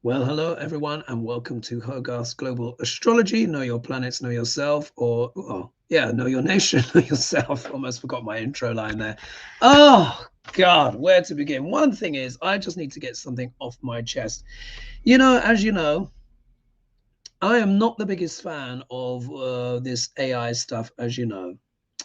Well, hello everyone, and welcome to Hogarth's Global Astrology. Know your planets, know yourself, or know your nation, know yourself. Almost forgot my intro line there. Oh God, where to begin? One thing is, I just need to get something off my chest. As you know, I am not the biggest fan of this AI stuff, as you know.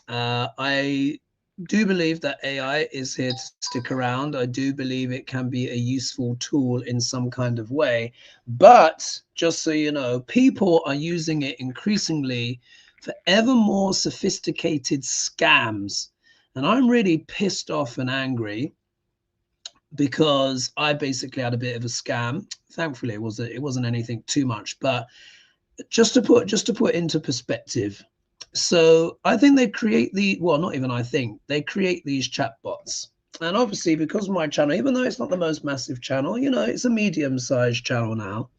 I do believe that AI is here to stick around. I do believe it can be a useful tool in some kind of way. But just so you know, people are using it increasingly for ever more sophisticated scams. And I'm really pissed off and angry because I basically had a bit of a scam. Thankfully, it wasn't anything too much, but just to put into perspective. So I think they create not even I think, they create these chatbots. And obviously, because of my channel, even though it's not the most massive channel, it's a medium-sized channel now.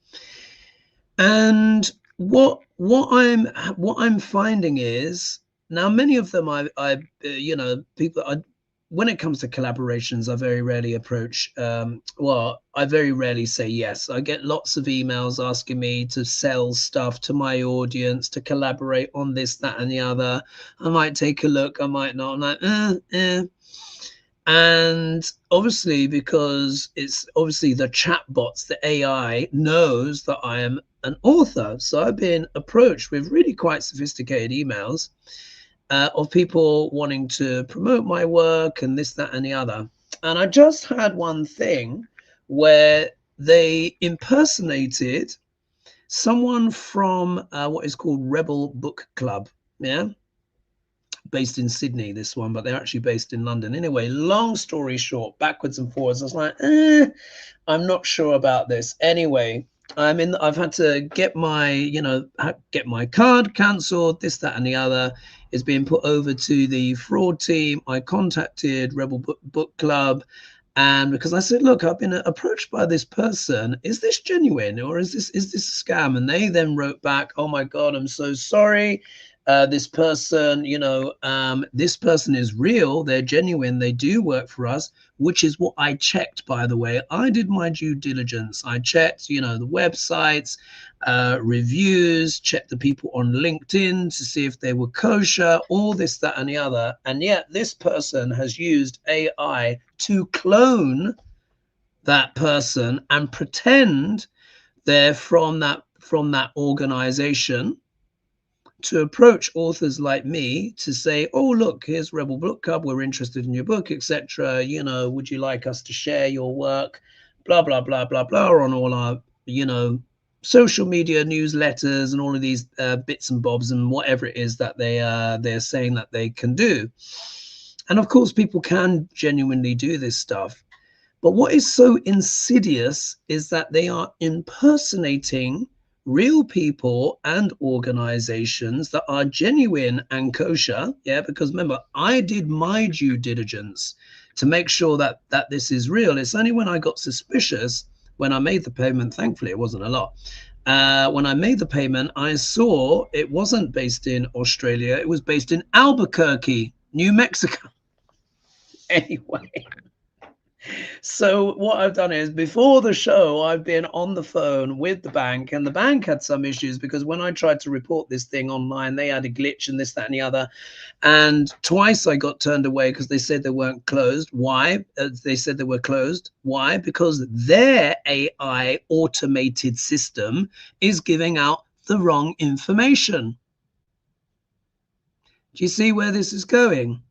And what I'm finding is now many of them people when it comes to collaborations, I very rarely approach. I very rarely say yes. I get lots of emails asking me to sell stuff to my audience, to collaborate on this, that, and the other. I might take a look, I might not. I'm like, And obviously, because it's obviously the chatbots, the AI knows that I am an author. So I've been approached with really quite sophisticated emails of people wanting to promote my work and this, that, and the other. And I just had one thing where they impersonated someone from what is called Rebel Book Club. Yeah. Based in Sydney, this one, but they're actually based in London. Anyway, long story short, backwards and forwards, I was like, I'm not sure about this. Anyway, I've had to get my card cancelled, this, that, and the other. Is being put over to the fraud team. I contacted Rebel Book Club, and because I said, look, I've been approached by this person. Is this genuine or is this a scam? And they then wrote back, oh my God, I'm so sorry. This person, this person is real. They're genuine. They do work for us, which is what I checked, by the way. I did my due diligence. I checked, the websites, reviews, checked the people on LinkedIn to see if they were kosher, all this, that, and the other. And yet this person has used AI to clone that person and pretend they're from that organization, to approach authors like me to say, oh, look, here's Rebel Book Club, we're interested in your book, etc. Would you like us to share your work, blah, blah, blah, blah, blah, on all our, social media newsletters and all of these bits and bobs and whatever it is that they're saying that they can do. And of course, people can genuinely do this stuff. But what is so insidious is that they are impersonating real people and organizations that are genuine and kosher. Yeah, because remember, I did my due diligence to make sure that this is real. It's only when I got suspicious, when I made the payment, thankfully it wasn't a lot. When I made the payment, I saw it wasn't based in Australia. It was based in Albuquerque, New Mexico. Anyway. So what I've done is, before the show, I've been on the phone with the bank, and the bank had some issues because when I tried to report this thing online, they had a glitch and this, that, and the other. And twice I got turned away because they said they weren't closed. Why? They said they were closed. Why? Because their AI automated system is giving out the wrong information. Do you see where this is going?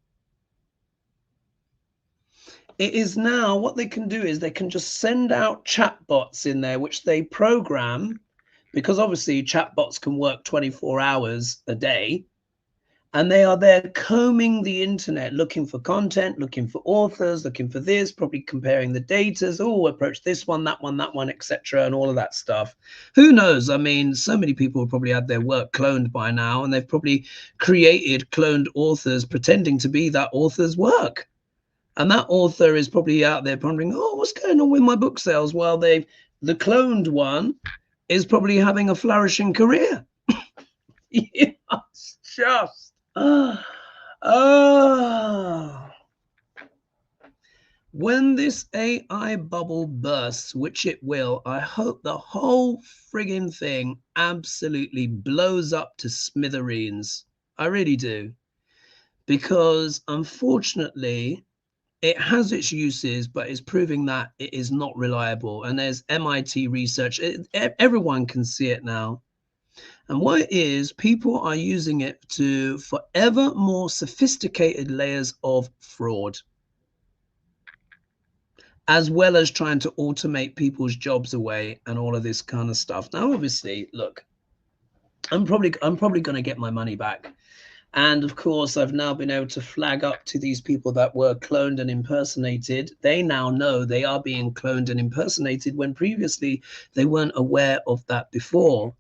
It is now, what they can do is they can just send out chatbots in there, which they program, because obviously chatbots can work 24 hours a day. And they are there combing the internet, looking for content, looking for authors, looking for this, probably comparing the data. Oh, approach this one, that one, etc., and all of that stuff. Who knows? I mean, so many people have probably had their work cloned by now, and they've probably created cloned authors pretending to be that author's work. And that author is probably out there pondering, oh, what's going on with my book sales? Well, the cloned one is probably having a flourishing career. It's just, When this AI bubble bursts, which it will, I hope the whole frigging thing absolutely blows up to smithereens. I really do. Because unfortunately, it has its uses, but it's proving that it is not reliable. And there's MIT research. Everyone can see it now. And what it is, people are using it to for ever more sophisticated layers of fraud, as well as trying to automate people's jobs away and all of this kind of stuff. Now, obviously, look, I'm probably going to get my money back. And of course, I've now been able to flag up to these people that were cloned and impersonated. They now know they are being cloned and impersonated when previously they weren't aware of that before.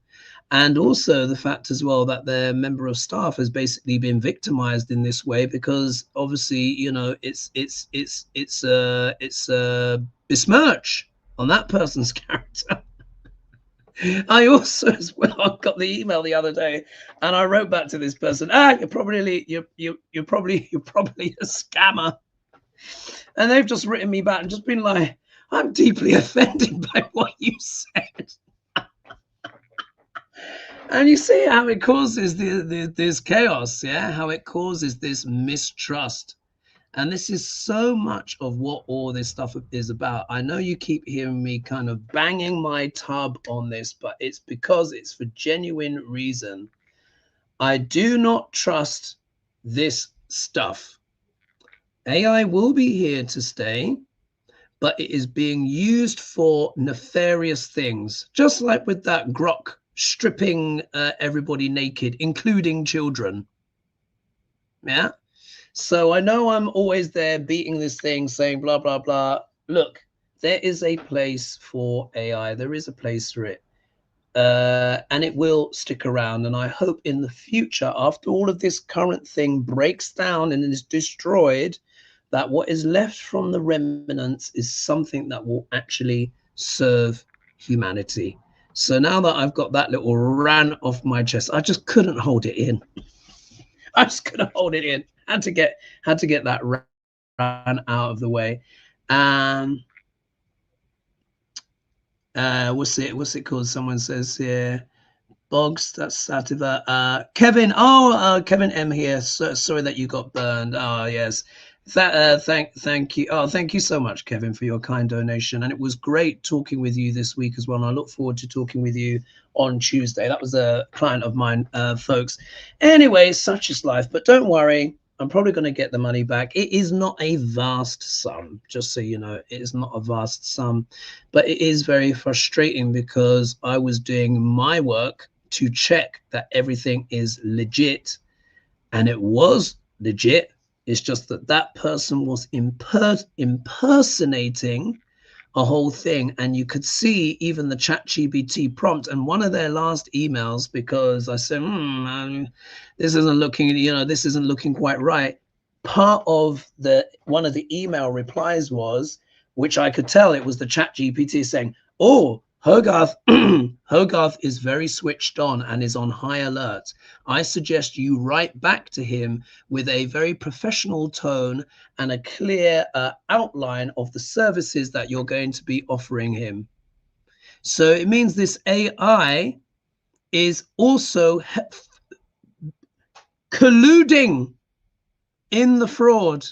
And also the fact as well that their member of staff has basically been victimized in this way, because obviously, you know, it's besmirch on that person's character. I also as well got the email the other day, and I wrote back to this person, you're probably a scammer. And they've just written me back and just been like, I'm deeply offended by what you said. And you see how it causes this chaos, yeah? How it causes this mistrust. And this is so much of what all this stuff is about. I know you keep hearing me kind of banging my tub on this, but it's because it's for genuine reason. I do not trust this stuff. AI will be here to stay, but it is being used for nefarious things, just like with that Grok stripping everybody naked, including children. Yeah. So I know I'm always there beating this thing, saying blah, blah, blah. Look, there is a place for AI. There is a place for it. And it will stick around. And I hope in the future, after all of this current thing breaks down and is destroyed, that what is left from the remnants is something that will actually serve humanity. So now that I've got that little rant off my chest, I just couldn't hold it in. I just couldn't hold it in. Had to get that rant out of the way. What's it called? Someone says here, Boggs, that's Sativa. Kevin, Kevin M here. So sorry that you got burned. Oh yes. Thank you. Oh, thank you so much, Kevin, for your kind donation. And it was great talking with you this week as well. And I look forward to talking with you on Tuesday. That was a client of mine, folks. Anyway, such is life. But don't worry, I'm probably going to get the money back. It is not a vast sum, just so you know. It is not a vast sum, but it is very frustrating because I was doing my work to check that everything is legit, and it was legit. It's just that that person was impersonating a whole thing. And you could see even the ChatGPT prompt and one of their last emails, because I said, this isn't looking quite right. Part of one of the email replies was, which I could tell it was the ChatGPT saying, oh, Hogarth is very switched on and is on high alert. I suggest you write back to him with a very professional tone and a clear outline of the services that you're going to be offering him. So it means this AI is also colluding in the fraud.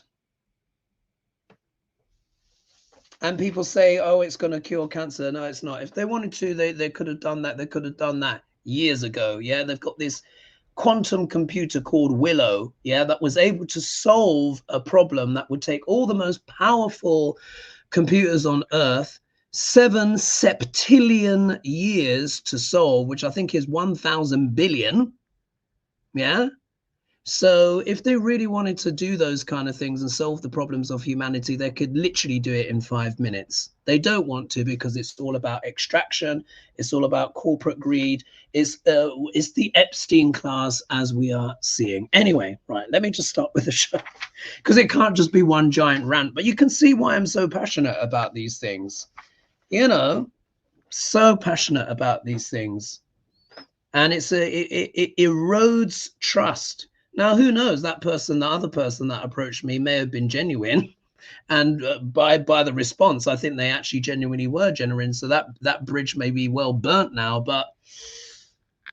And people say, oh, it's going to cure cancer. No, it's not. If they wanted to, they could have done that. They could have done that years ago. Yeah, they've got this quantum computer called Willow, yeah, that was able to solve a problem that would take all the most powerful computers on Earth 7 septillion years to solve, which I think is 1,000 billion. Yeah. So if they really wanted to do those kind of things and solve the problems of humanity, they could literally do it in 5 minutes. They don't want to because it's all about extraction. It's all about corporate greed. It's the Epstein class as we are seeing. Anyway, right, let me just start with the show because it can't just be one giant rant. But you can see why I'm so passionate about these things. You know, so passionate about these things. And it erodes trust. Now, who knows? That person, the other person that approached me may have been genuine. And by the response, I think they actually genuinely were genuine. So that bridge may be well burnt now, but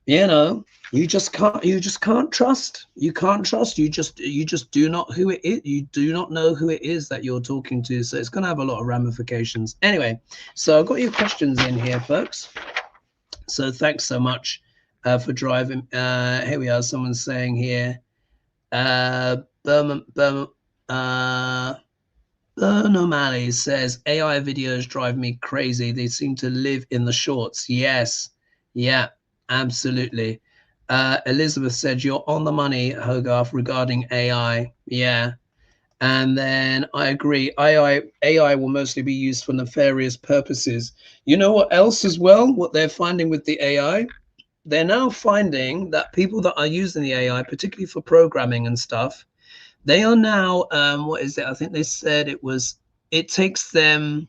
you know, you just can't trust. You can't trust. You just do not who it is. You do not know who it is that you're talking to. So it's going to have a lot of ramifications. Anyway, so I've got your questions in here, folks. So thanks so much for driving. Here we are. Someone's saying here, Burnham O'Malley says, AI videos drive me crazy. They seem to live in the shorts. Yes. Yeah, absolutely. Elizabeth said, you're on the money, Hogarth, regarding AI. Yeah. And then I agree. AI will mostly be used for nefarious purposes. You know what else as well? What they're finding with the AI? They're now finding that people that are using the AI, particularly for programming and stuff, they are now, what is it? I think they said it takes them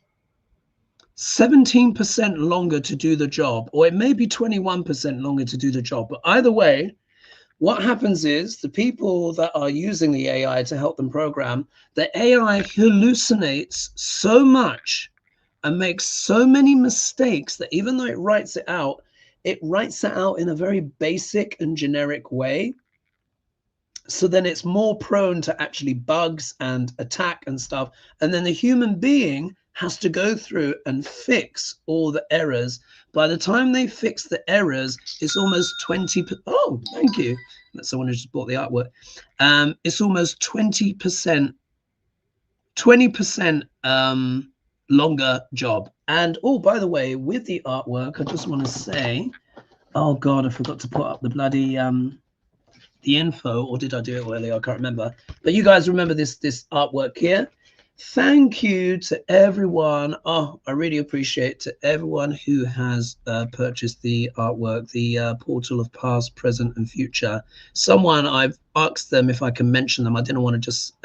17% longer to do the job, or it may be 21% longer to do the job. But either way, what happens is the people that are using the AI to help them program, the AI hallucinates so much and makes so many mistakes that even though it writes it out in a very basic and generic way. So then it's more prone to actually bugs and attack and stuff. And then the human being has to go through and fix all the errors. By the time they fix the errors, it's almost 20. Oh, thank you. That's someone who just bought the artwork. It's almost 20% longer job. And oh, by the way, with the artwork, I just want to say, oh God, I forgot to put up the bloody the info, or did I do it earlier? I can't remember. But you guys remember this artwork here. Thank you to everyone. Oh, I really appreciate to everyone who has purchased the artwork, the portal of past, present, and future. Someone, I've asked them if I can mention them. I didn't want to just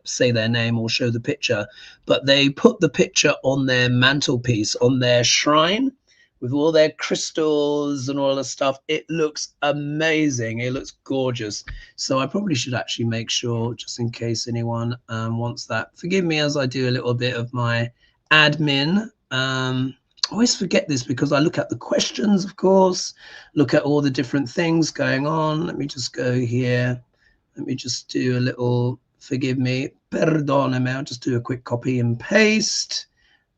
say their name or show the picture, but they put the picture on their mantelpiece, on their shrine, with all their crystals and all the stuff. It looks amazing. It looks gorgeous. So I probably should actually make sure, just in case anyone wants that. Forgive me as I do a little bit of my admin. I always forget this because I look at the questions, of course, look at all the different things going on. Let me just go here. Let me just do a little, forgive me, perdoname. I'll just do a quick copy and paste.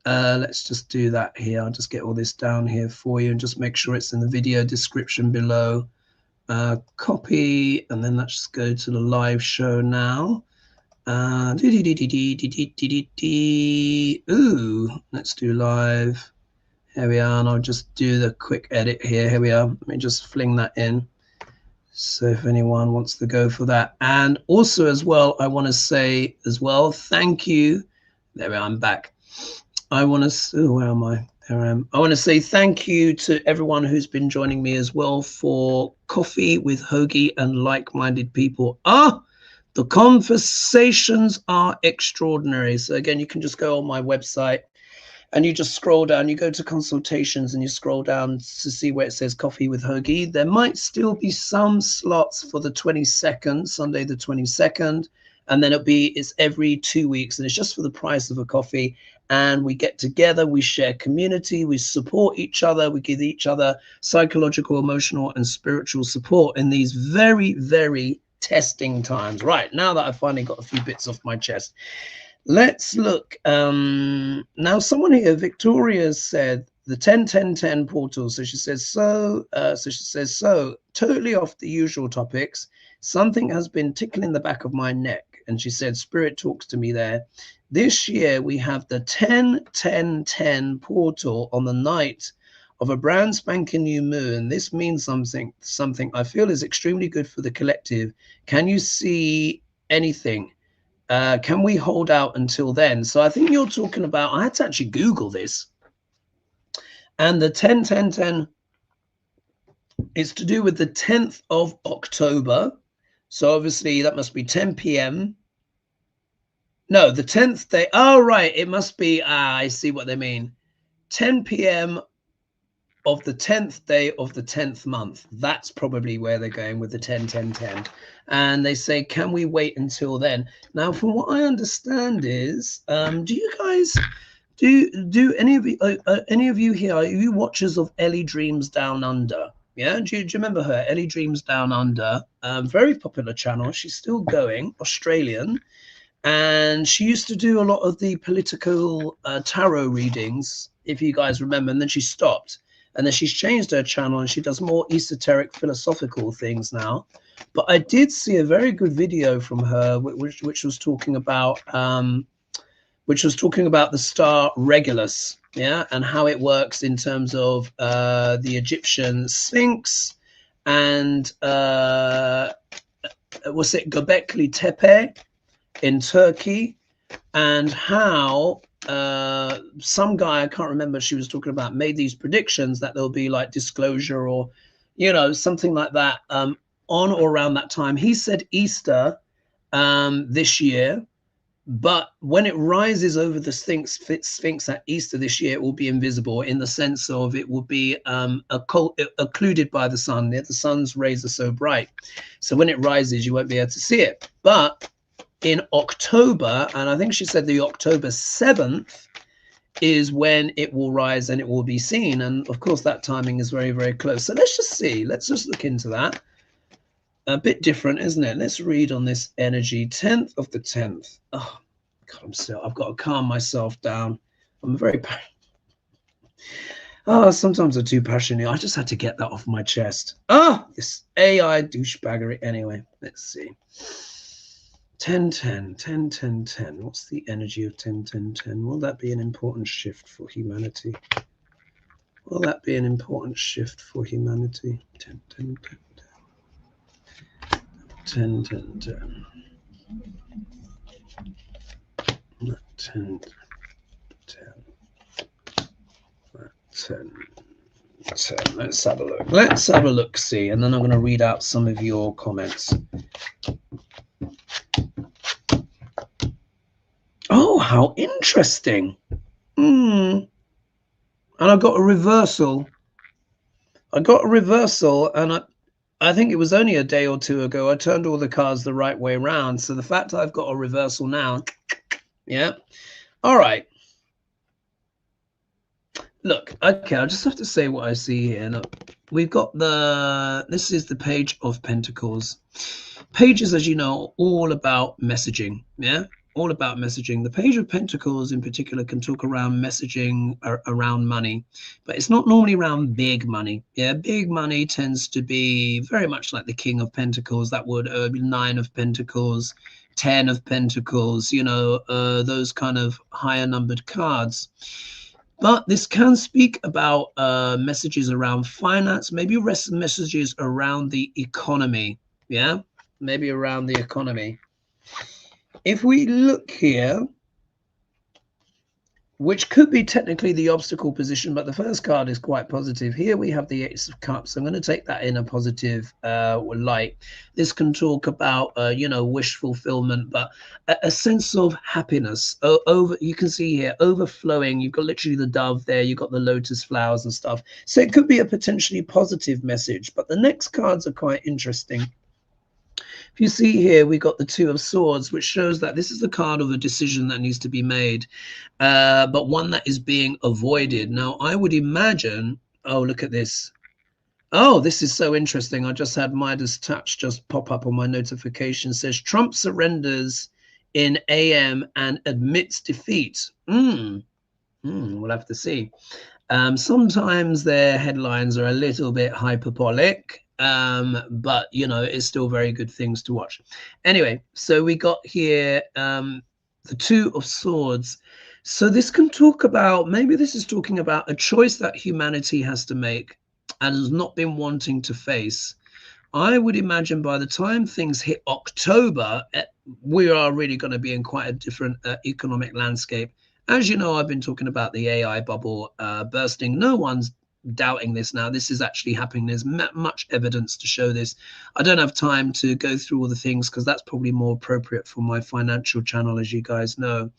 Let's just do that here. I'll just get all this down here for you and just make sure it's in the video description below. Copy, and then let's just go to the live show now. Ooh, let's do live. Here we are, and I'll just do the quick edit here. Here we are. Let me just fling that in. So if anyone wants to go for that. And also as well, I want to say as well, thank you. There we are, I'm back. I want to, oh, where am I? There I am. I want to say thank you to everyone who's been joining me as well for Coffee with Hoagie and like-minded people. The conversations are extraordinary. So again, you can just go on my website and you just scroll down, you go to consultations and you scroll down to see where it says Coffee with Hoagie. There might still be some slots for the 22nd, Sunday the 22nd. And then it's every 2 weeks, and it's just for the price of a coffee. And we get together, we share community, we support each other, we give each other psychological, emotional, and spiritual support in these very, very testing times. Right, now that I've finally got a few bits off my chest, let's look. Now, someone here, Victoria, said the 10-10-10 portal. So she says, so totally off the usual topics. Something has been tickling the back of my neck. And she said, Spirit talks to me there. This year, we have the 10-10-10 portal on the night of a brand spanking new moon. This means something I feel is extremely good for the collective. Can you see anything? Can we hold out until then? So I think you're talking about, I had to actually Google this. And the 10-10-10 is to do with the 10th of October. So obviously that must be 10 p.m. No, the 10th day. Oh, right. It must be, I see what they mean. 10 p.m. of the 10th day of the 10th month. That's probably where they're going with the 10, 10, 10. And they say, can we wait until then? Now, from what I understand is, do you guys, do any of you here, are you watchers of Ellie Dreams Down Under? Yeah, do you remember her? Ellie Dreams Down Under, very popular channel. She's still going, Australian. And she used to do a lot of the political tarot readings, if you guys remember, and then she stopped. And then she's changed her channel and she does more esoteric philosophical things now. But I did see a very good video from her, which was talking about the star Regulus, yeah, and how it works in terms of the Egyptian Sphinx and was it Göbekli Tepe in Turkey, and how some guy, I can't remember, she was talking about, made these predictions that there'll be like disclosure or, you know, something like that on or around that time. He said Easter this year, but when it rises over the Sphinx at Easter this year, it will be invisible, in the sense of it will be occluded by the sun. The sun's rays are so bright, so when it rises, you won't be able to see it. But in October, and I think she said the October 7th is when it will rise and it will be seen. And of course, that timing is very, very close. So let's just see. Let's just look into that. A bit different, isn't it? Let's read on this energy. 10th of the 10th. Oh, God, I've got to calm myself down. I'm very, sometimes I'm too passionate. I just had to get that off my chest. This AI douchebaggery. Anyway, let's see. 10, 10, 10, 10, 10. What's the energy of 10, 10, 10? Will that be an important shift for humanity? Will that be an important shift for humanity? 10, 10, 10, 10. 10, 10, 10. 10, 10. 10. Let's have a look. Let's have a look, see, and then I'm going to read out some of your comments. Oh, how interesting. And I got a reversal. And I think it was only a day or two ago I turned all the cards the right way around. So the fact that I've got a reversal now, yeah. All right. Look, okay, I just have to say what I see here. Look, we've got this is the Page of Pentacles. Pages, as you know, all about messaging, yeah? All about messaging. The Page of Pentacles in particular can talk around messaging around money, but it's not normally around big money. Yeah, big money tends to be very much like the King of Pentacles. That would be 9 of Pentacles, 10 of Pentacles, you know, those kind of higher numbered cards. But this can speak about messages around finance, maybe messages around the economy. Yeah, maybe around the economy. If we look here, which could be technically the obstacle position, but the first card is quite positive. Here we have the Ace of Cups. I'm going to take that in a positive light. This can talk about, you know, wish fulfillment, but a sense of happiness. You can see here, overflowing. You've got literally the dove there. You've got the lotus flowers and stuff. So it could be a potentially positive message, but the next cards are quite interesting. If you see here, we got the Two of Swords, which shows that this is the card of a decision that needs to be made, but one that is being avoided. Now, I would imagine, oh, look at this. Oh, this is so interesting. I just had Midas Touch just pop up on my notification. It says, Trump surrenders in AM and admits defeat. We'll have to see. Sometimes their headlines are a little bit hyperbolic. But you know, it's still very good things to watch. Anyway, so we got here the Two of Swords. So this can talk about, maybe this is talking about a choice that humanity has to make and has not been wanting to face. I would imagine by the time things hit October, we are really going to be in quite a different economic landscape. As you know, I've been talking about the AI bubble bursting. No one's doubting this now. This is actually happening. There's much evidence to show this. I don't have time to go through all the things because that's probably more appropriate for my financial channel, as you guys know.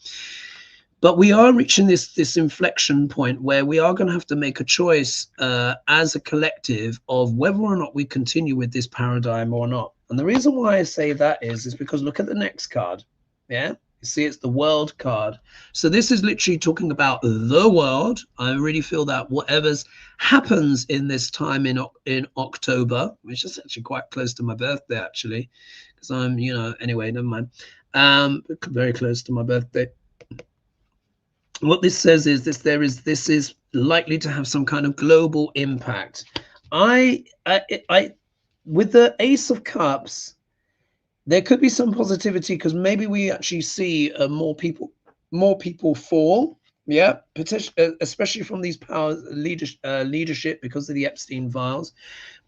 But we are reaching this inflection point where we are going to have to make a choice as a collective of whether or not we continue with this paradigm or not. And the reason why I say that is because look at the next card. Yeah, you see, it's the world card. So this is literally talking about the world. I really feel that whatever's happens in this time in October, which is actually quite close to my birthday, actually, because I'm, you know, anyway, never mind. Very close to my birthday. What this says is this is likely to have some kind of global impact. I with the Ace of Cups, there could be some positivity because maybe we actually see more people fall. Yeah, especially from these powers leadership because of the Epstein files.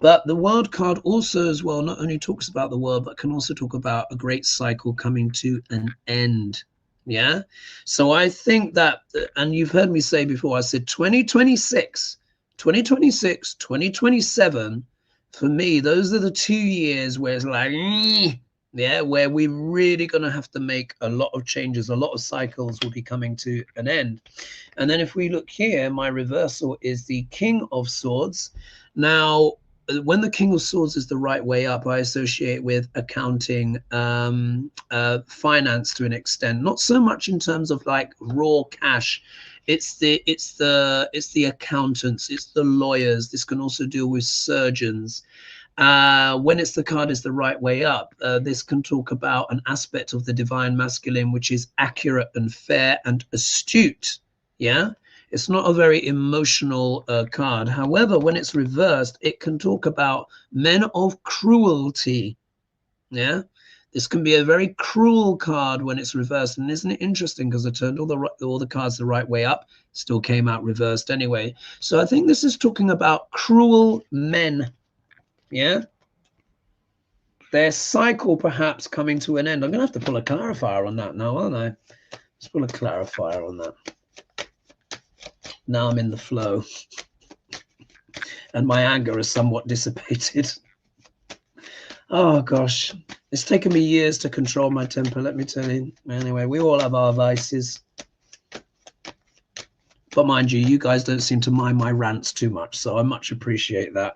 But the world card also as well not only talks about the world, but can also talk about a great cycle coming to an end. Yeah, so I think that, and you've heard me say before, I said 2026, 2026, 2027, for me, those are the 2 years where it's like, yeah, where we're really going to have to make a lot of changes. A lot of cycles will be coming to an end. And then if we look here, my reversal is the King of Swords. Now, when the King of Swords is the right way up, I associate with accounting, finance to an extent, not so much in terms of like raw cash. It's the accountants, it's the lawyers. This can also deal with surgeons. When it's the card is the right way up, this can talk about an aspect of the divine masculine, which is accurate and fair and astute. Yeah. It's not a very emotional card. However, when it's reversed, it can talk about men of cruelty. Yeah, this can be a very cruel card when it's reversed. And isn't it interesting? Because I turned all the cards the right way up, still came out reversed anyway. So I think this is talking about cruel men. Yeah, their cycle perhaps coming to an end. I'm going to have to pull a clarifier on that now, aren't I? Let's pull a clarifier on that. Now I'm in the flow and my anger is somewhat dissipated. Oh gosh, it's taken me years to control my temper, let me tell you. Anyway, we all have our vices, but mind you, you guys don't seem to mind my rants too much, so I much appreciate that.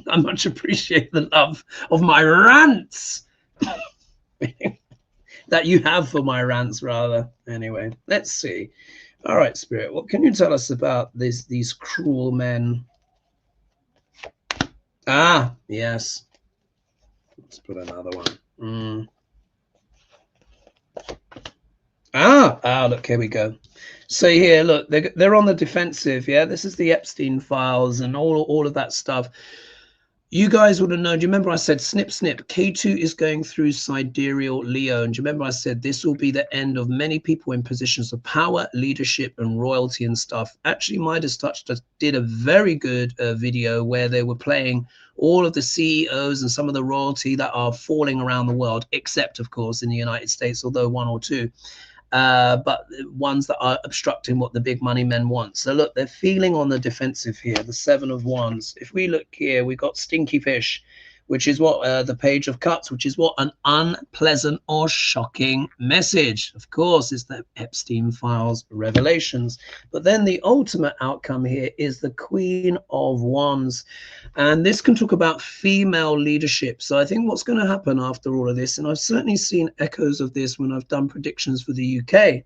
I much appreciate the love of my rants that you have for my rants, rather. Anyway, let's see. All right, Spirit, what can you tell us about these cruel men? Ah, yes. Let's put another one. Look, here we go. So here, look, they're on the defensive. Yeah, this is the Epstein files and all of that stuff. You guys would have known. Do you remember I said snip, snip? K2 is going through sidereal Leo. And do you remember I said this will be the end of many people in positions of power, leadership, and royalty and stuff? Actually, Midas Touch did a very good video where they were playing all of the CEOs and some of the royalty that are falling around the world, except, of course, in the United States, although one or two. But ones that are obstructing what the big money men want. So look, they're feeling on the defensive here, the 7 of Wands. If we look here, we got Stinky Fish, which is what the Page of Cups, which is what an unpleasant or shocking message. Of course, it's the Epstein files revelations. But then the ultimate outcome here is the Queen of Wands. And this can talk about female leadership. So I think what's going to happen after all of this, and I've certainly seen echoes of this when I've done predictions for the UK,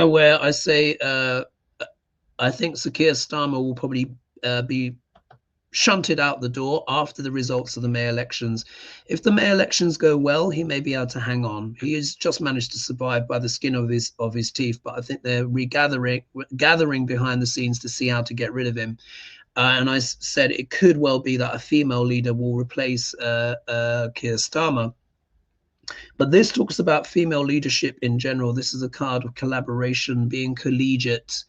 where I say I think Sir Keir Starmer will probably be shunted out the door after the results of the May elections. If the May elections go well, he may be able to hang on. He has just managed to survive by the skin of his teeth, but I think they're gathering behind the scenes to see how to get rid of him. And I said it could well be that a female leader will replace Keir Starmer. But this talks about female leadership in general. This is a card of collaboration, being collegiate.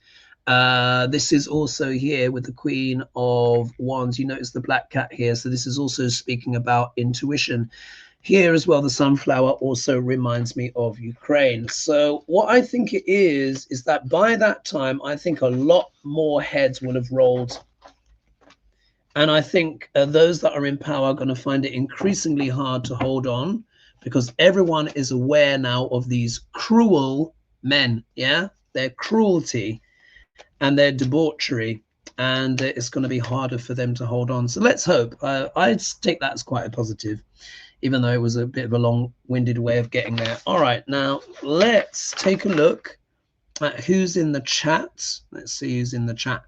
This is also here with the Queen of Wands. You notice the black cat here. So this is also speaking about intuition. Here as well, the sunflower also reminds me of Ukraine. So what I think it is that by that time, I think a lot more heads will have rolled. And I think those that are in power are going to find it increasingly hard to hold on because everyone is aware now of these cruel men. Yeah. their cruelty and their debauchery, and it's going to be harder for them to hold on. So let's hope. I'd take that as quite a positive, even though it was a bit of a long-winded way of getting there. All right, now let's take a look at who's in the chat. Let's see who's in the chat.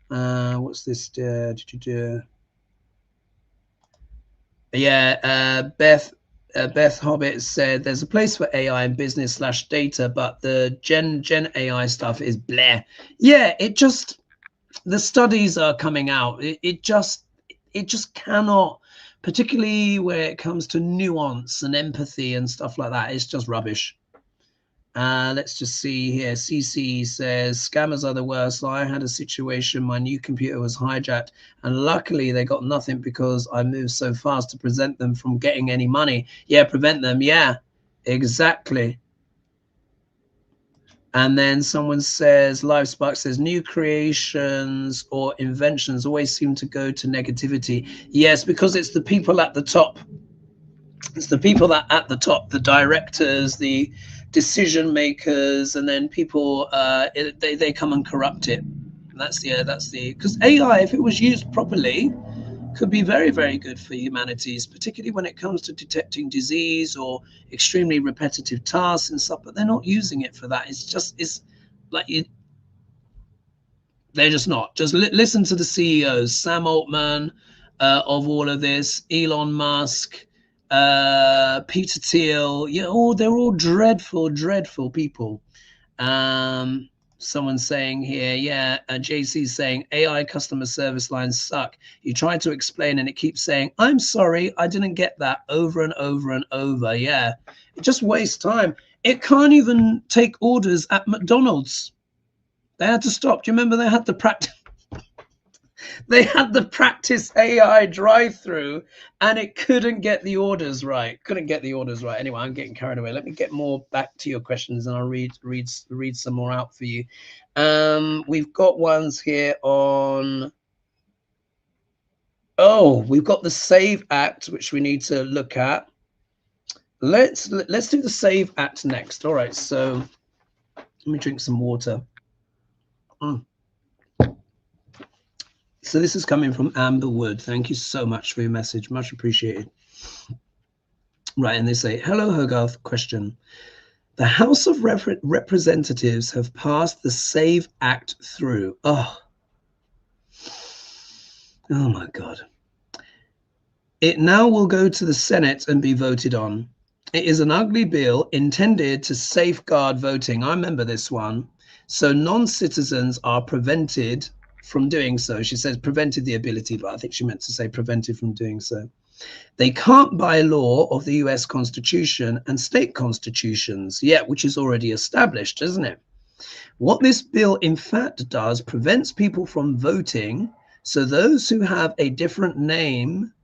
What's this? Yeah, Beth Hobbit said there's a place for AI in business / data, but the Gen AI stuff is bleh. Yeah, it just, the studies are coming out. It just cannot, particularly where it comes to nuance and empathy and stuff like that. It's just rubbish. Let's just see here. CC says scammers are the worst. I had a situation, my new computer was hijacked, and luckily they got nothing because I moved so fast to prevent them from getting any money. Yeah, prevent them. Yeah, exactly. And then someone says, LiveSpark says, new creations or inventions always seem to go to negativity. Yes, because it's the people at the top. It's the people that at the top, the directors, the decision makers, and then people, they come and corrupt it. That's the, because AI, if it was used properly, could be very, very good for humanities, particularly when it comes to detecting disease or extremely repetitive tasks and stuff, but they're not using it for that. It's like they're just not. Just listen to the CEOs, Sam Altman, of all of this, Elon Musk, Peter Thiel. Yeah, they're all dreadful, dreadful people. Someone's saying here, yeah, JC's saying AI customer service lines suck. You try to explain and it keeps saying, I'm sorry, I didn't get that, over and over and over. Yeah, it just wastes time. It can't even take orders at McDonald's. They had to stop. Do you remember they had the practice? They had the practice AI drive-through, and it couldn't get the orders right. Couldn't get the orders right. Anyway, I'm getting carried away. Let me get more back to your questions, and I'll read some more out for you. We've got ones here on. Oh, we've got the Save Act, which we need to look at. Let's do the Save Act next. All right. So let me drink some water. So this is coming from Amber Wood. Thank you so much for your message. Much appreciated. Right, and they say, hello, Hogarth. Question. The House of Representatives have passed the Save Act through. Oh my God. It now will go to the Senate and be voted on. It is an ugly bill intended to safeguard voting. I remember this one. So non-citizens are prevented from doing so. She says prevented the ability, but I think she meant to say prevented from doing so. They can't by law of the US Constitution and state constitutions, yeah, which is already established, isn't it? What this bill in fact does prevents people from voting. So those who have a different name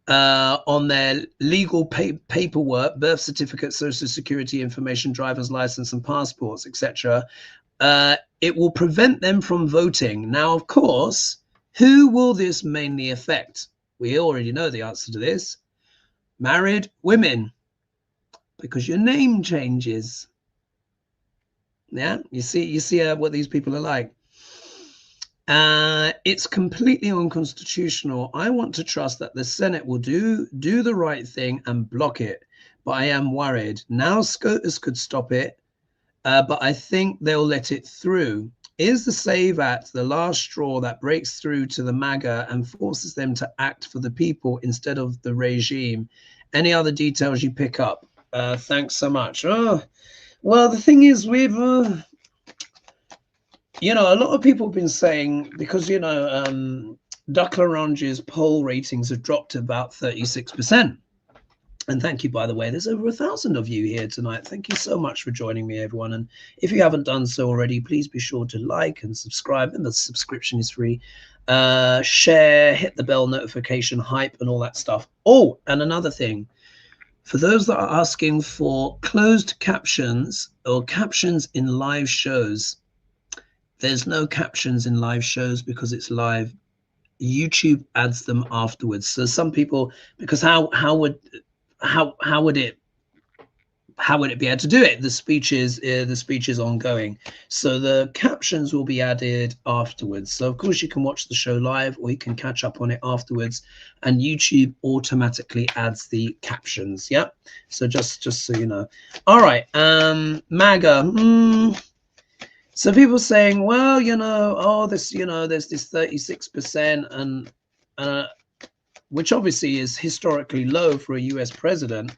on their legal paperwork, birth certificate, social security information, driver's license and passports, etc., it will prevent them from voting. Now, of course, who will this mainly affect? We already know the answer to this. Married women, because your name changes. Yeah, you see what these people are like. It's completely unconstitutional. I want to trust that the Senate will do the right thing and block it, but I am worried. Now SCOTUS could stop it, but I think they'll let it through. Is the Save Act the last straw that breaks through to the MAGA and forces them to act for the people instead of the regime? Any other details you pick up? Thanks so much. Oh, well, the thing is, we've, a lot of people have been saying, because, Duck Larange's poll ratings have dropped to about 36%. And thank you, by the way, there's over 1,000 of you here tonight. Thank you so much for joining me, everyone. And if you haven't done so already, please be sure to like and subscribe. And the subscription is free. Share, hit the bell notification, hype, and all that stuff. Oh, and another thing. For those that are asking for closed captions or captions in live shows, there's no captions in live shows because it's live. YouTube adds them afterwards. So some people, because how would it how would it be able to do it? The speech is ongoing, so the captions will be added afterwards. So of course you can watch the show live, or you can catch up on it afterwards, and YouTube automatically adds the captions. Yeah, so just so you know. All right, MAGA. So people saying, well, you know, oh, this, you know, there's this 36%, and which obviously is historically low for a US president.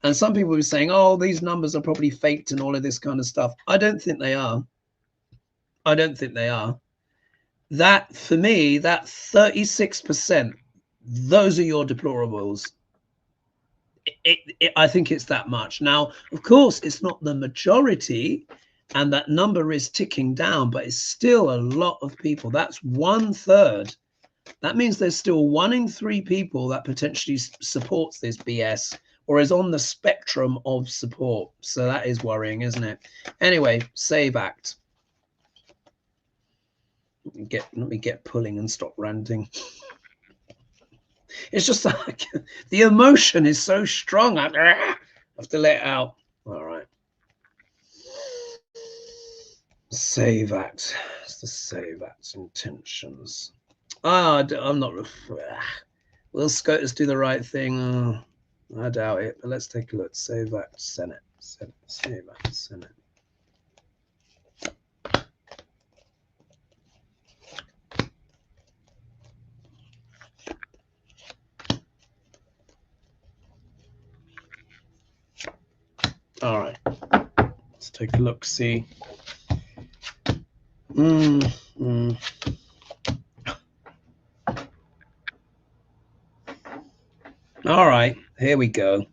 And some people were saying, oh, these numbers are probably faked and all of this kind of stuff. I don't think they are. I don't think they are. That, for me, that 36%, those are your deplorables. I think it's that much. Now, of course, it's not the majority, and that number is ticking down, but it's still a lot of people. That's 1/3. That means there's still 1 in 3 people that potentially supports this BS, or is on the spectrum of support. So that is worrying, isn't it? Anyway, save act. Let me get pulling and stop ranting. It's just like the emotion is so strong. I have to let it out. All right. Save act. It's the save act intentions. I'm not. Will SCOTUS do the right thing? Oh, I doubt it, but let's take a look. Save act, Senate. Save act, Senate. All right, let's take a look. See. All right, here we go.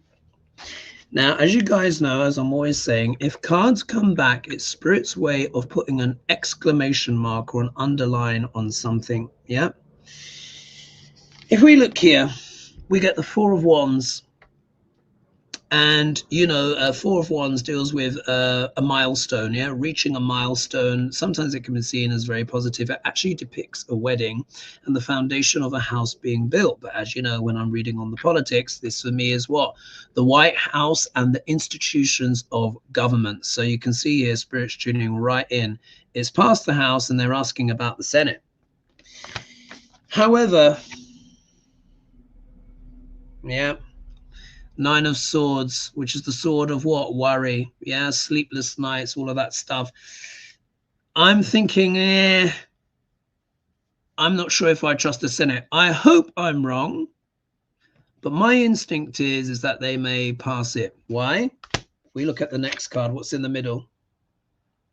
Now, as you guys know, as I'm always saying, if cards come back, it's Spirit's way of putting an exclamation mark or an underline on something. Yeah. If we look here, we get the 4 of Wands. And, you know, 4 of Wands deals with a milestone, yeah, reaching a milestone. Sometimes it can be seen as very positive. It actually depicts a wedding and the foundation of a house being built. But as you know, when I'm reading on the politics, this for me is what? The White House and the institutions of government. So you can see here, Spirit's tuning right in. It's past the House and they're asking about the Senate. However, yeah. 9 of Swords, which is the sword of what? Worry. Yeah, sleepless nights, all of that stuff. I'm thinking, I'm not sure if I trust the Senate. I hope I'm wrong, but my instinct is that they may pass it. Why? We look at the next card. What's in the middle?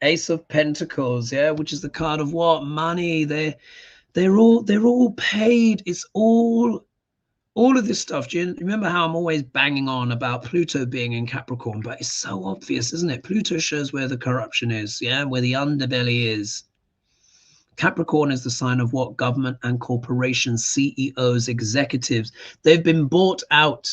Ace of Pentacles, yeah, which is the card of what? Money. They're all paid. It's all of this stuff. Do you remember how I'm always banging on about Pluto being in Capricorn? But it's so obvious, isn't it? Pluto shows where the corruption is, yeah, where the underbelly is. Capricorn is the sign of what? Government and corporations, CEOs, executives. They've been bought out,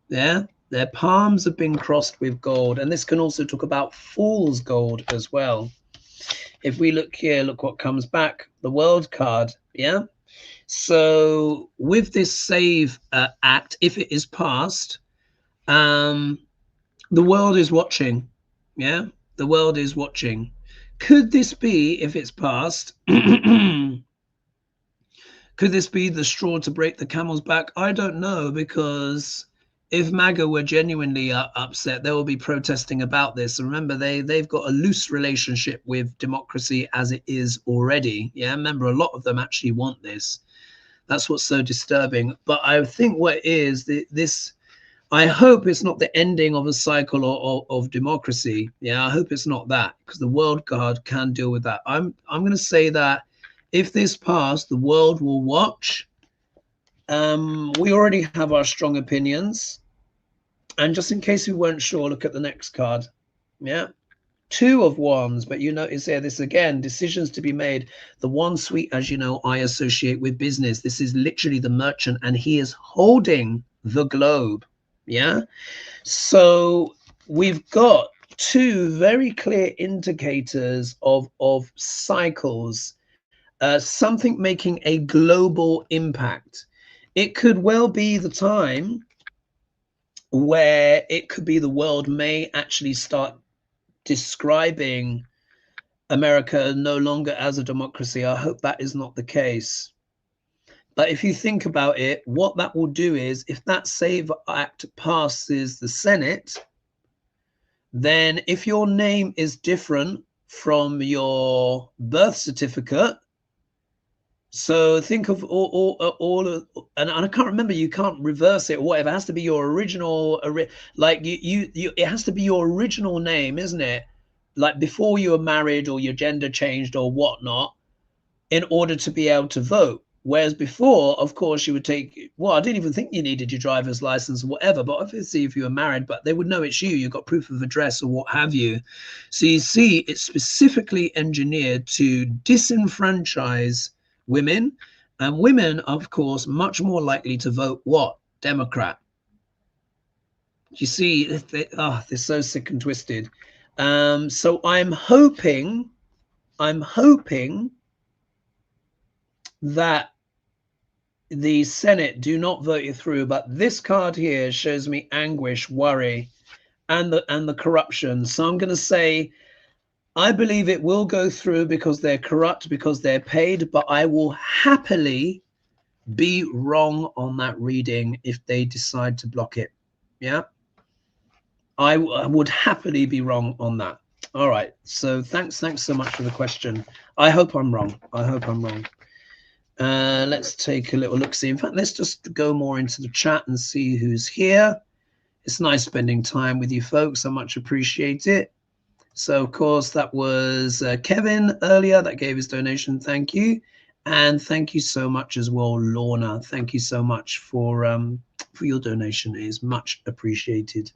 yeah? Their palms have been crossed with gold. And this can also talk about fool's gold as well. If we look here, look what comes back. The World card, yeah? So with this save act, if it is passed, the world is watching. Yeah, the world is watching. Could this be, if it's passed, could this be the straw to break the camel's back? I don't know, because if MAGA were genuinely upset, they will be protesting about this. And remember, they've got a loose relationship with democracy as it is already. Yeah, remember, a lot of them actually want this. That's what's so disturbing. But I think what is this, I hope it's not the ending of a cycle of democracy. Yeah, I hope it's not that, because the World card can deal with that. I'm going to say that if this passed, the world will watch. We already have our strong opinions. And just in case we weren't sure, look at the next card. Yeah. 2 of Wands, but you notice here, this again, decisions to be made. The one suite, as you know, I associate with business. This is literally the merchant, and he is holding the globe. Yeah. So we've got 2 very clear indicators of cycles, something making a global impact. It could well be the time where it could be the world may actually start describing America no longer as a democracy. I hope that is not the case. But if you think about it, what that will do is if that SAVE Act passes the Senate, then if your name is different from your birth certificate, so think of all of, and I can't remember, you can't reverse it or whatever. It has to be your original, like it has to be your original name, isn't it? Like before you were married or your gender changed or whatnot, in order to be able to vote. Whereas before, of course, you would take, well, I didn't even think you needed your driver's license or whatever, but obviously if you were married, but they would know it's you got proof of address or what have you. So you see, it's specifically engineered to disenfranchise women, and women, of course, much more likely to vote what? Democrat. You see, they're so sick and twisted. So I'm hoping that the Senate do not vote you through, but this card here shows me anguish, worry, and the corruption. So I'm going to say I believe it will go through because they're corrupt, because they're paid, but I will happily be wrong on that reading if they decide to block it. Yeah, I would happily be wrong on that. All right, so thanks so much for the question. I hope I'm wrong. Let's take a little look see. In fact, let's just go more into the chat and see who's here. It's nice spending time with you folks. I much appreciate it. So of course that was Kevin earlier that gave his donation. Thank you. And thank you so much as well, Lorna. Thank you so much for your donation. It is much appreciated.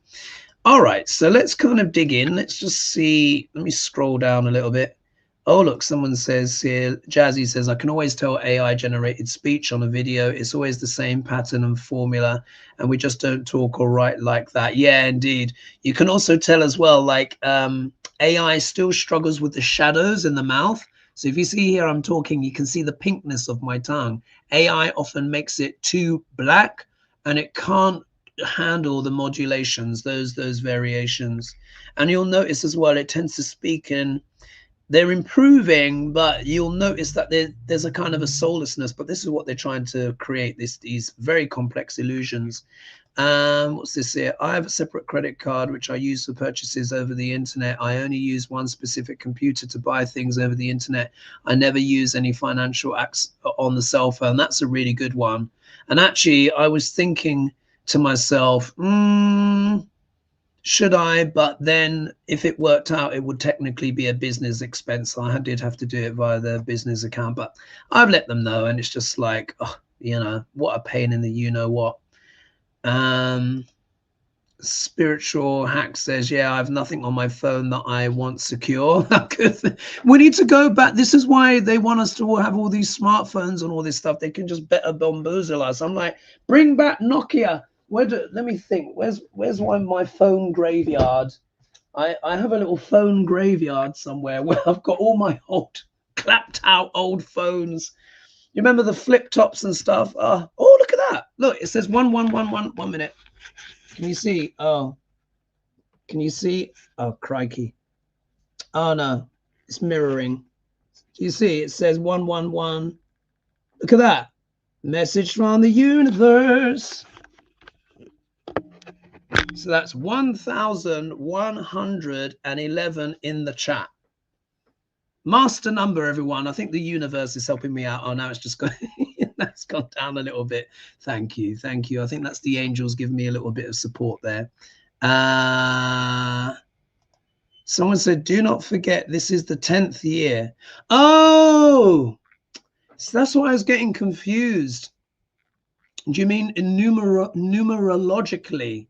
All right, so let's kind of dig in. Let's just see. Let me scroll down a little bit. Oh, look, someone says here, Jazzy says, I can always tell AI generated speech on a video. It's always the same pattern and formula, and we just don't talk or write like that. Yeah, indeed. You can also tell as well, like AI still struggles with the shadows in the mouth. So if you see here, I'm talking, you can see the pinkness of my tongue. AI often makes it too black, and it can't handle the modulations, those variations. And you'll notice as well, it tends to speak in, they're improving, but you'll notice that there's a kind of a soullessness, but this is what they're trying to create, these very complex illusions. What's this here? I have a separate credit card which I use for purchases over the internet. I only use one specific computer to buy things over the internet. I never use any financial apps on the cell phone. That's a really good one. And actually I was thinking to myself, should I? But then if it worked out, it would technically be a business expense. I did have to do it via the business account, but I've let them know, and it's just like, oh, you know, what a pain in the you know what. Spiritual hack says, yeah, I have nothing on my phone that I want secure. We need to go back. This is why they want us to have all these smartphones and all this stuff. They can just better bamboozle us. I'm like, bring back Nokia. Let me think. Where's my phone graveyard? I have a little phone graveyard somewhere where I've got all my old clapped out old phones. You remember the flip tops and stuff? Oh, look at that. Look, it says 1111. 1 minute. Can you see? Oh, can you see? Oh, crikey. Oh, no, it's mirroring. Do you see? It says 111. Look at that. Message from the universe. So that's 1111 in the chat. Master number, everyone. I think the universe is helping me out. Oh, now it's just going, that's gone down a little bit. Thank you. I think that's the angels giving me a little bit of support there. Someone said, do not forget, this is the 10th year. Oh, so that's why I was getting confused. Do you mean numerologically?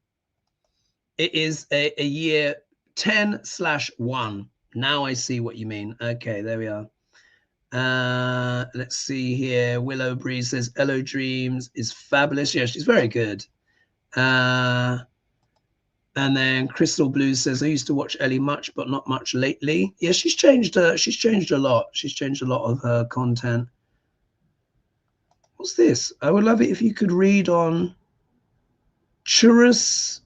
It is a year 10/1. Now I see what you mean. Okay, there we are. Let's see here. Willow Breeze says Hello Dreams is fabulous. Yeah, she's very good. And then Crystal Blue says I used to watch Ellie much, but not much lately. Yeah, she's changed a lot. She's changed a lot of her content. What's this? I would love it if you could read on Churus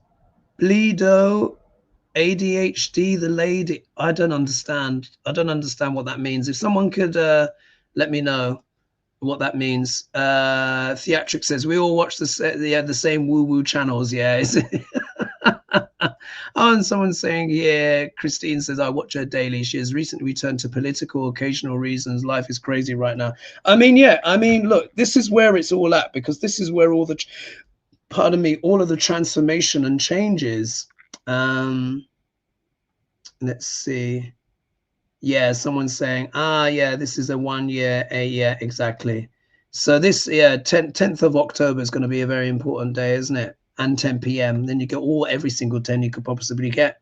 Bleedo, ADHD, the lady. I don't understand. I don't understand what that means. If someone could let me know what that means. Theatric says we all watch the same woo-woo channels. Yeah. Oh, and someone's saying, yeah, Christine says, I watch her daily. She has recently returned to political, occasional reasons. Life is crazy right now. I mean, yeah, I mean, look, this is where it's all at, because this is where all the, pardon me, all of the transformation and changes. Let's see. Yeah, someone's saying, yeah, this is a 1 year, yeah, exactly. So this, yeah, 10th of October is going to be a very important day, isn't it? And 10 p.m. Then you get every single 10 you could possibly get.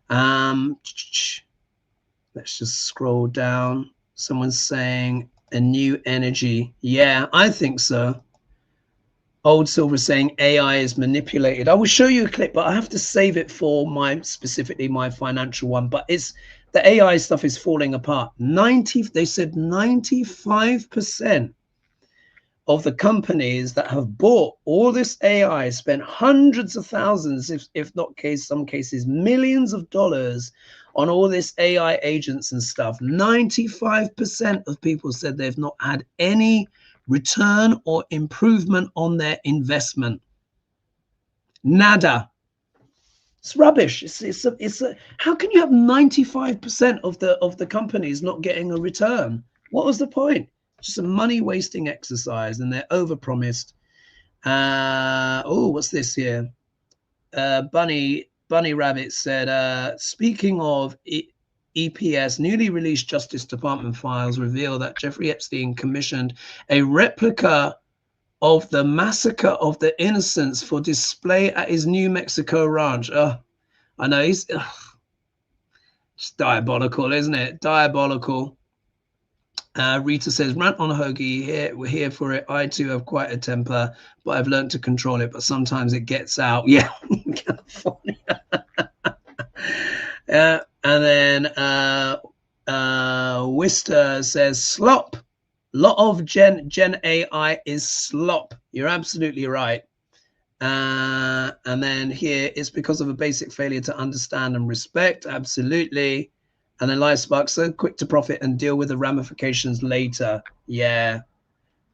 Let's just scroll down. Someone's saying a new energy. Yeah, I think so. Old Silver saying AI is manipulated. I will show you a clip, but I have to save it for specifically my financial one. But it's the AI stuff is falling apart. They said 95% of the companies that have bought all this AI spent hundreds of thousands, if not some cases millions of dollars on all this AI agents and stuff. 95% of people said they've not had any return or improvement on their investment. Nada. It's rubbish. How can you have 95% of the companies not getting a return? What was the point? Just a money wasting exercise, and they're overpromised. Oh, what's this here? Bunny Rabbit said, speaking of EPS, newly released Justice Department files reveal that Jeffrey Epstein commissioned a replica of the massacre of the innocents for display at his New Mexico ranch. I know, it's diabolical, isn't it? Diabolical. Rita says, rant on Hoagie, we're here for it. I too have quite a temper, but I've learned to control it, but sometimes it gets out. Yeah, California. And then Wister says, slop. Lot of Gen AI is slop. You're absolutely right. And then here, it's because of a basic failure to understand and respect. Absolutely. And then Live Spark, so quick to profit and deal with the ramifications later. Yeah.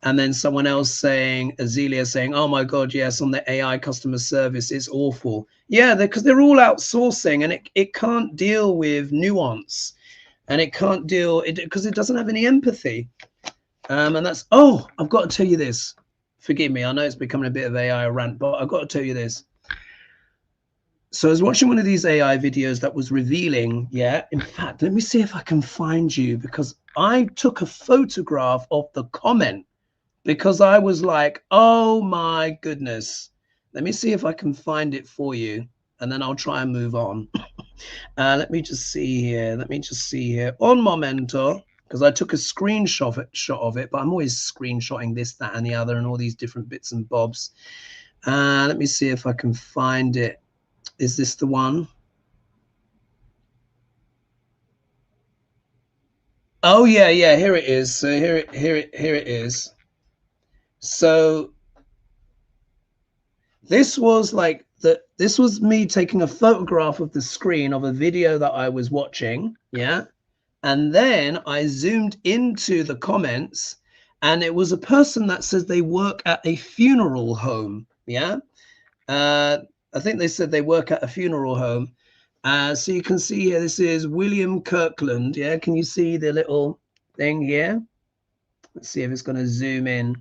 And then someone else saying, Azealia saying, oh my God, yes, on the AI customer service, it's awful. Yeah, because they're all outsourcing, and it can't deal with nuance, and it can't deal, because it doesn't have any empathy. And that's, I've got to tell you this. Forgive me, I know it's becoming a bit of AI rant, but I've got to tell you this. So I was watching one of these AI videos that was revealing, yeah, in fact, let me see if I can find you, because I took a photograph of the comment, because I was like, oh my goodness. Let me see if I can find it for you, and then I'll try and move on. Let me just see here. On Momento, because I took a screenshot of it, but I'm always screenshotting this, that, and the other, and all these different bits and bobs. Let me see if I can find it. Is this the one? Oh yeah, here it is. So here it is. So this was me taking a photograph of the screen of a video that I was watching, yeah, and then I zoomed into the comments, and it was a person that says they work at a funeral home, yeah. I think they said they work at a funeral home. So you can see here, this is William Kirkland, yeah. Can you see the little thing here? Let's see if it's going to zoom in.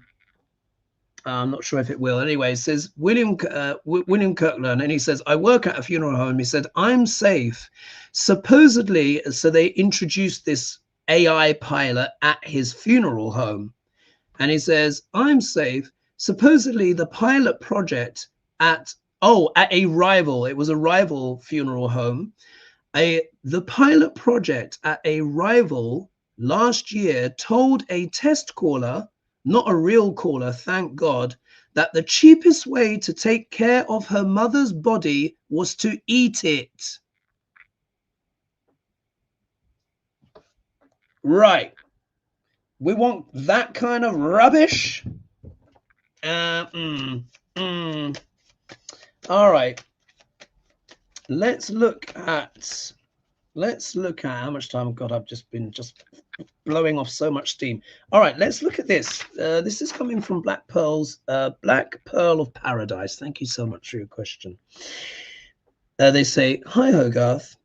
I'm not sure if it will. Anyway, it says William Kirkland, and he says, I work at a funeral home. He said, I'm safe. Supposedly, so they introduced this AI pilot at his funeral home. And he says, I'm safe. Supposedly, the pilot project at a rival, it was a rival funeral home. The pilot project at a rival last year told a test caller, not a real caller, thank God, that the cheapest way to take care of her mother's body was to eat it. Right. We want that kind of rubbish? All right. let's look at how much time I've got. I've just been blowing off so much steam. All right, let's look at this. This is coming from Black Pearl of Paradise. Thank you so much for your question. They say, hi Hogarth,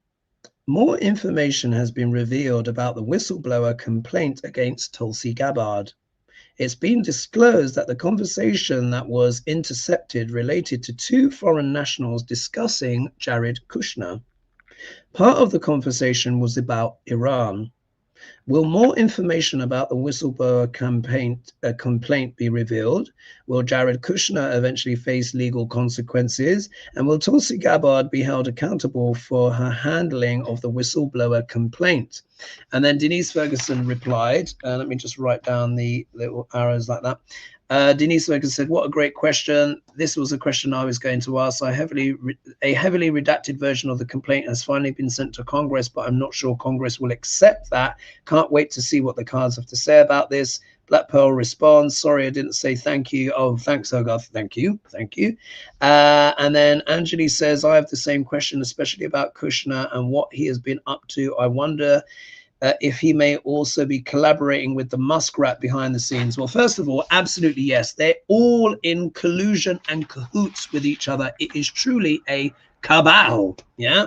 more information has been revealed about the whistleblower complaint against Tulsi Gabbard. It's been disclosed that the conversation that was intercepted related to two foreign nationals discussing Jared Kushner. Part of the conversation was about Iran. Will more information about the whistleblower complaint be revealed? Will Jared Kushner eventually face legal consequences? And will Tulsi Gabbard be held accountable for her handling of the whistleblower complaint? And then Denise Ferguson replied, let me just write down the little arrows like that. Denise Ferguson said, what a great question. This was a question I was going to ask. A heavily redacted version of the complaint has finally been sent to Congress, but I'm not sure Congress will accept that. Can't wait to see what the cards have to say about this. Black Pearl responds, sorry, I didn't say thank you. Oh, thanks, Hogarth. Thank you. And then Angeli says, I have the same question, especially about Kushner and what he has been up to. I wonder if he may also be collaborating with the muskrat behind the scenes. Well, first of all, absolutely yes. They're all in collusion and cahoots with each other. It is truly a cabal. Yeah.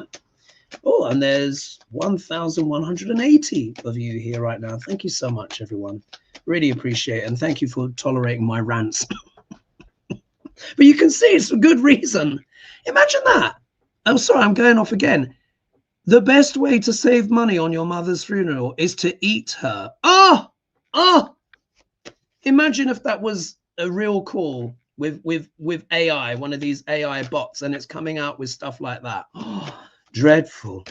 Oh, and there's 1,180 of you here right now. Thank you so much, everyone. Really appreciate it. And thank you for tolerating my rants. But you can see it's for good reason. Imagine that. I'm sorry, I'm going off again. The best way to save money on your mother's funeral is to eat her. Imagine if that was a real call with AI, one of these AI bots, and it's coming out with stuff like that. Oh, dreadful.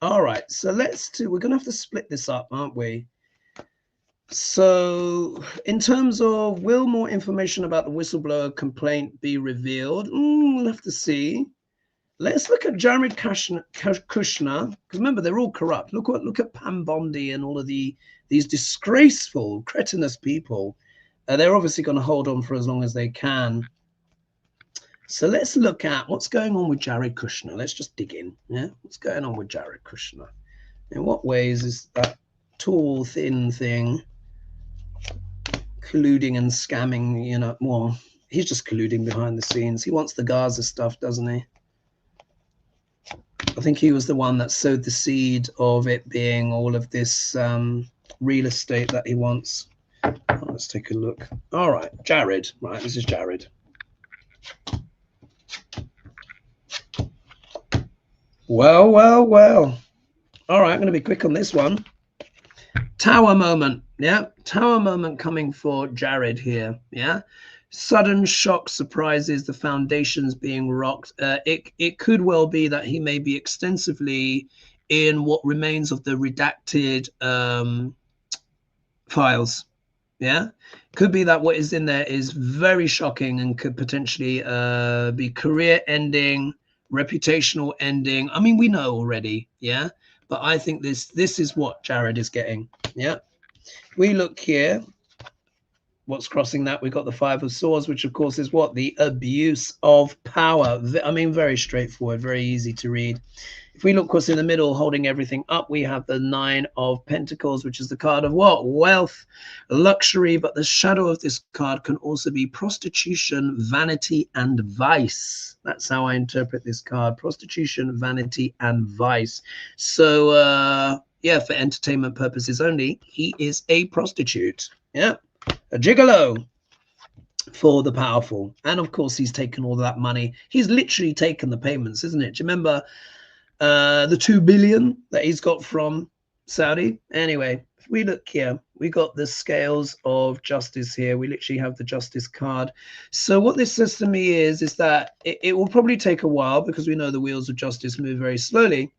All right, so we're going to have to split this up, aren't we? So in terms of, will more information about the whistleblower complaint be revealed? We'll have to see. Let's look at Jared Kushner, because remember, they're all corrupt. Look at Pam Bondi and all of these disgraceful, cretinous people. They're obviously going to hold on for as long as they can. So let's look at what's going on with Jared Kushner. Let's just dig in. Yeah, what's going on with Jared Kushner? In what ways is that tall, thin thing colluding and scamming? You know, well, he's just colluding behind the scenes. He wants the Gaza stuff, doesn't he? I think he was the one that sowed the seed of it being all of this real estate that he wants. Let's take a look. All right, Jared. Right, this is Jared. Well. All right, I'm going to be quick on this one. Tower moment. Yeah, tower moment coming for Jared here. Yeah. Sudden shock surprises, the foundations being rocked. It could well be that he may be extensively in what remains of the redacted files. Yeah, could be that what is in there is very shocking and could potentially be career ending, reputational ending. I mean, we know already. Yeah, but I think this is what Jared is getting. Yeah, we look here. What's crossing that? We've got the Five of Swords, which of course is what? The abuse of power. I mean, very straightforward, very easy to read. If we look, of course, in the middle, holding everything up, we have the Nine of Pentacles, which is the card of what? Wealth, luxury. But the shadow of this card can also be prostitution, vanity, and vice. That's how I interpret this card. Prostitution, vanity, and vice. So, yeah, for entertainment purposes only, he is a prostitute. Yeah. A gigolo for the powerful. And of course, he's taken all that money. He's literally taken the payments, isn't it? Do you remember the 2 billion that he's got from Saudi? Anyway, if we look here, we got the scales of justice here. We literally have the justice card. So what this says to me is that it will probably take a while, because we know the wheels of justice move very slowly.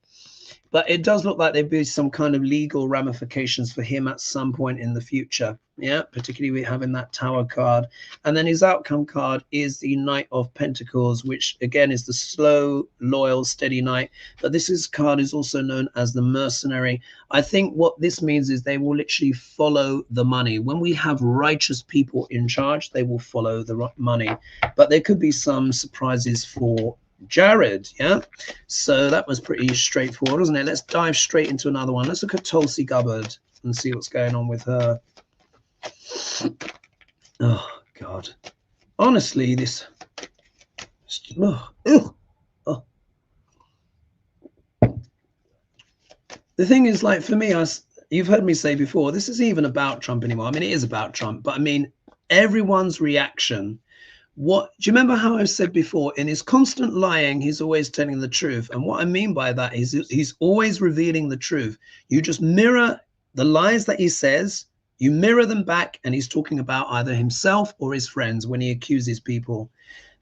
But it does look like there'd be some kind of legal ramifications for him at some point in the future. Yeah, particularly with having that Tower card. And then his outcome card is the Knight of Pentacles, which again is the slow, loyal, steady knight. But this card is also known as the Mercenary. I think what this means is they will literally follow the money. When we have righteous people in charge, they will follow the money. But there could be some surprises for Jared. Yeah, so that was pretty straightforward, wasn't it? Let's dive straight into another one. Let's look at Tulsi Gabbard and see what's going on with her. Oh God, honestly, this. Oh, oh. The thing is, like, for me, you've heard me say before, this isn't even about Trump anymore. I mean, it is about Trump, but I mean, everyone's reaction. What do you remember how I've said before? In his constant lying, he's always telling the truth. And what I mean by that is he's always revealing the truth. You just mirror the lies that he says, you mirror them back, and he's talking about either himself or his friends when he accuses people.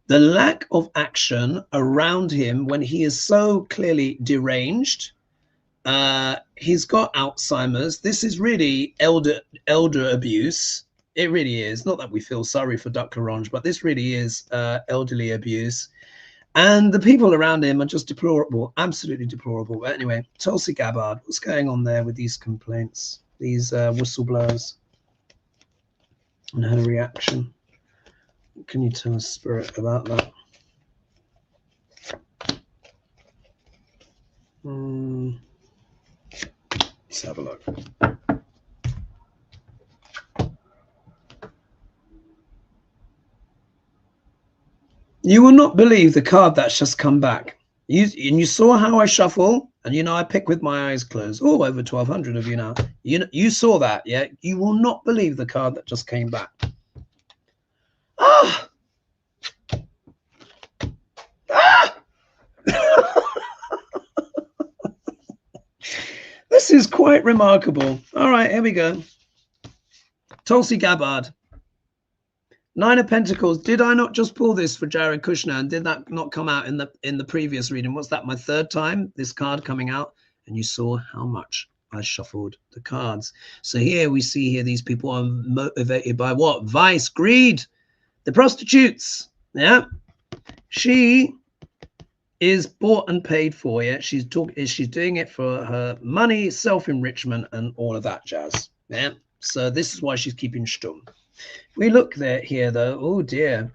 The lack of action around him when he is so clearly deranged. He's got Alzheimer's. This is really elder abuse. It really is. Not that we feel sorry for Duck Orange, but this really is elderly abuse. And the people around him are just deplorable, absolutely deplorable. But anyway, Tulsi Gabbard, what's going on there with these complaints, these whistleblowers, and her reaction? What can you tell us, Spirit, about that? Let's have a look. You will not believe the card that's just come back. You saw how I shuffle, and you know I pick with my eyes closed. Oh, over 1,200 of you now. You saw that, yeah? You will not believe the card that just came back. Ah! Ah! This is quite remarkable. All right, here we go. Tulsi Gabbard. 9 of Pentacles. Did I not just pull this for Jared Kushner, and did that not come out in the previous reading? What's that, my third time this card coming out? And you saw how much I shuffled the cards. So here we see here these people are motivated by what? Vice, greed, the prostitutes. Yeah, she is bought and paid for. Yeah, she's doing it for her money, self-enrichment, and all of that jazz. Yeah, so this is why she's keeping stum. We look there here though. Oh dear.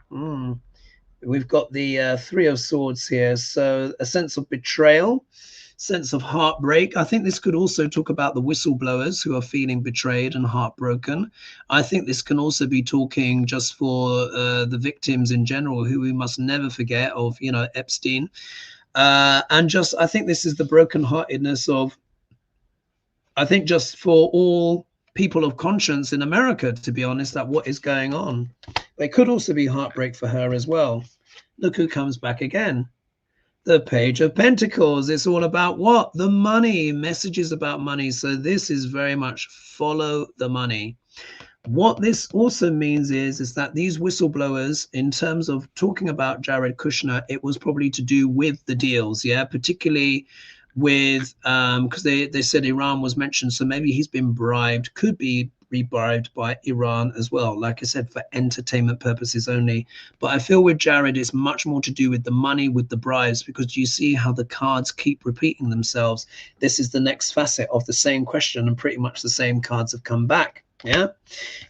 We've got the 3 of Swords here. So a sense of betrayal, sense of heartbreak. I think this could also talk about the whistleblowers who are feeling betrayed and heartbroken. I think this can also be talking just for the victims in general, who we must never forget of, you know, Epstein. And just, I think this is the brokenheartedness of, I think just for all people of conscience in America, to be honest, that what is going on. There could also be heartbreak for her as well. Look who comes back again. The Page of Pentacles. It's all about what? The money. Messages about money. So this is very much follow the money. What this also means is that these whistleblowers, in terms of talking about Jared Kushner, it was probably to do with the deals, yeah, particularly with because they said Iran was mentioned, so maybe he's been bribed, could be bribed by Iran as well, like I said, for entertainment purposes only. But I feel with Jared it's much more to do with the money, with the bribes, because you see how the cards keep repeating themselves. This is the next facet of the same question, and pretty much the same cards have come back. Yeah,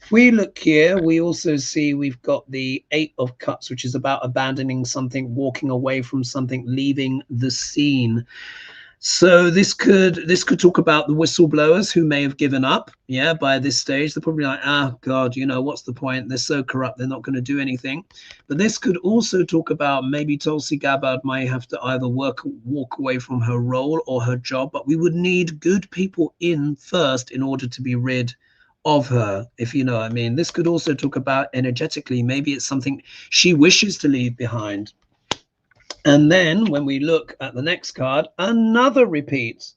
if we look here, we also see we've got the 8 of Cups, which is about abandoning something, walking away from something, leaving the scene. So this could talk about the whistleblowers who may have given up, yeah, by this stage. They're probably like, oh God, you know, what's the point? They're so corrupt, they're not going to do anything. But this could also talk about maybe Tulsi Gabbard might have to either walk away from her role or her job, but we would need good people in first in order to be rid of her, if you know what I mean. This could also talk about energetically, maybe it's something she wishes to leave behind. And then when we look at the next card, another repeat.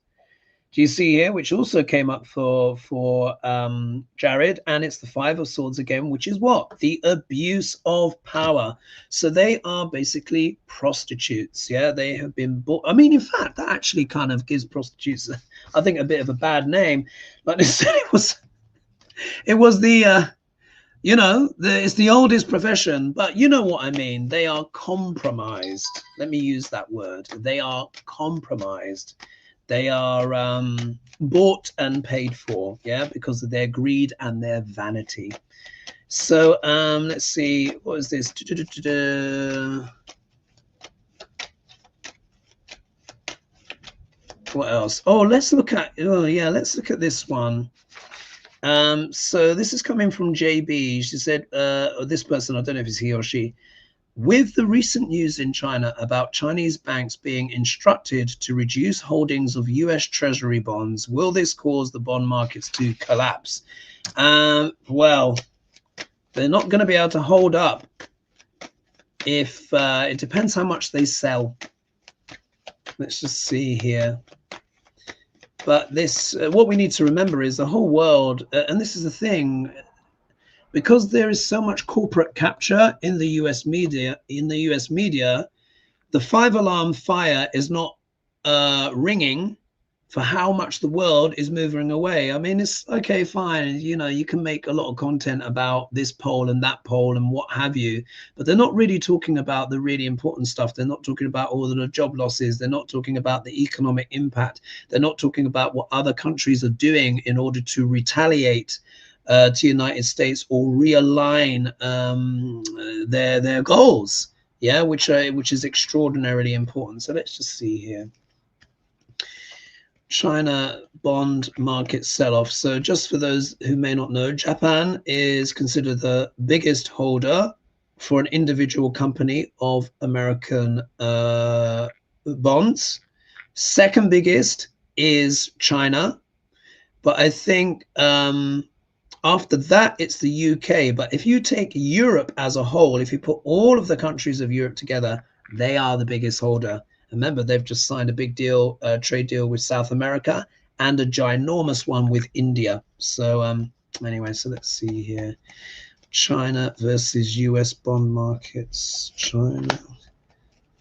Do you see here, which also came up for Jared, and it's the 5 of Swords again, which is what? The abuse of power. So they are basically prostitutes. Yeah, they have been bought. I mean, in fact, that actually kind of gives prostitutes, I think, a bit of a bad name. Like they said, it was the you know, it's the oldest profession, but you know what I mean. They are compromised. Let me use that word. They are compromised. They are bought and paid for, yeah, because of their greed and their vanity. So let's see, what is this? What else? Oh, let's look at, oh yeah, let's look at this one. So this is coming from JB. She said, this person, I don't know if it's he or she, with the recent news in China about Chinese banks being instructed to reduce holdings of US Treasury bonds, will this cause the bond markets to collapse? Well, they're not going to be able to hold up if it depends how much they sell. Let's just see here. But this, what we need to remember is the whole world, and this is the thing, because there is so much corporate capture in the US media, the 5-alarm fire is not ringing for how much the world is moving away. I mean, it's okay, fine. You know, you can make a lot of content about this poll and that poll and what have you, but they're not really talking about the really important stuff. They're not talking about all of the job losses. They're not talking about the economic impact. They're not talking about what other countries are doing in order to retaliate to United States or realign their goals. Yeah, which is extraordinarily important. So let's just see here. China bond market sell-off. So just for those who may not know, Japan is considered the biggest holder for an individual company of American bonds. Second biggest is China, but I think after that it's the UK. But if you take Europe as a whole, if you put all of the countries of Europe together, they are the biggest holder. Remember, they've just signed a big deal, trade deal with South America, and a ginormous one with India. So anyway, so let's see here. China versus US bond markets. China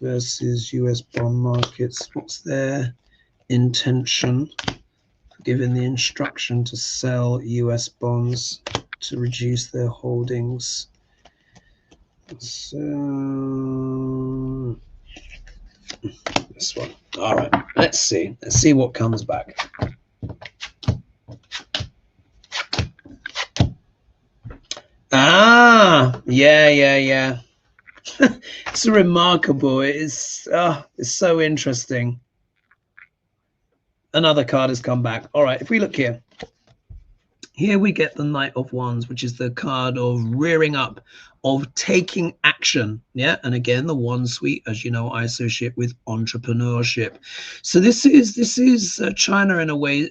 versus US bond markets. What's their intention for giving the instruction to sell US bonds to reduce their holdings? So this one. All right, let's see what comes back. Yeah. It's remarkable. It's so interesting. Another card has come back. All right, if we look here we get the Knight of Wands, which is the card of rearing up, of taking action. Yeah, and again, the Wand suite, as you know, I associate with entrepreneurship. So this is China in a way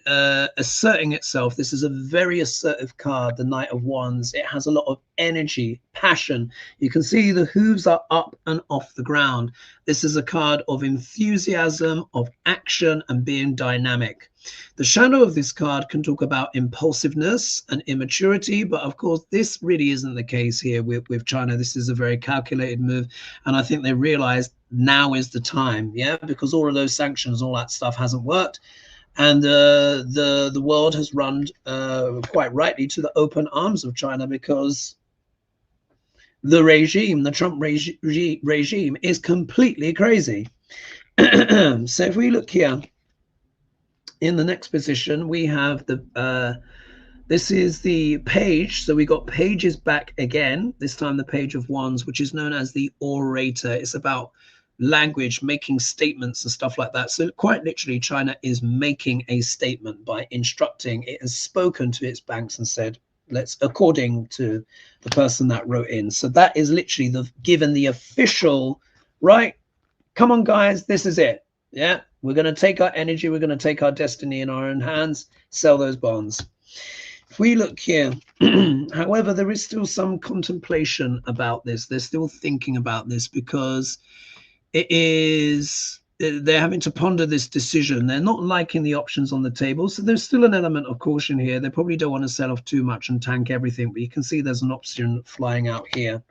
asserting itself. This is a very assertive card, the Knight of Wands. It has a lot of energy, passion. You can see the hooves are up and off the ground. This is a card of enthusiasm, of action, and being dynamic. The shadow of this card can talk about impulsiveness and immaturity, but of course this really isn't the case here with China. This is a very calculated move, and I think they realized now is the time, yeah, because all of those sanctions, all that stuff hasn't worked, and the world has run quite rightly to the open arms of China, because the regime, the Trump regime, is completely crazy. So if we look here, in the next position, we have the this is the page. So we got pages back again, this time the Page of Wands, which is known as the orator. It's about language, making statements and stuff like that. So quite literally, China is making a statement by instructing. It has spoken to its banks and said, let's, according to the person that wrote in. So that is literally given the official, right, come on guys, this is it. Yeah, we're going to take our energy, we're going to take our destiny in our own hands, sell those bonds. If we look here, however, there is still some contemplation about this. They're still thinking about this, because they're having to ponder this decision. They're not liking the options on the table. So there's still an element of caution here. They probably don't want to sell off too much and tank everything, but you can see there's an option flying out here.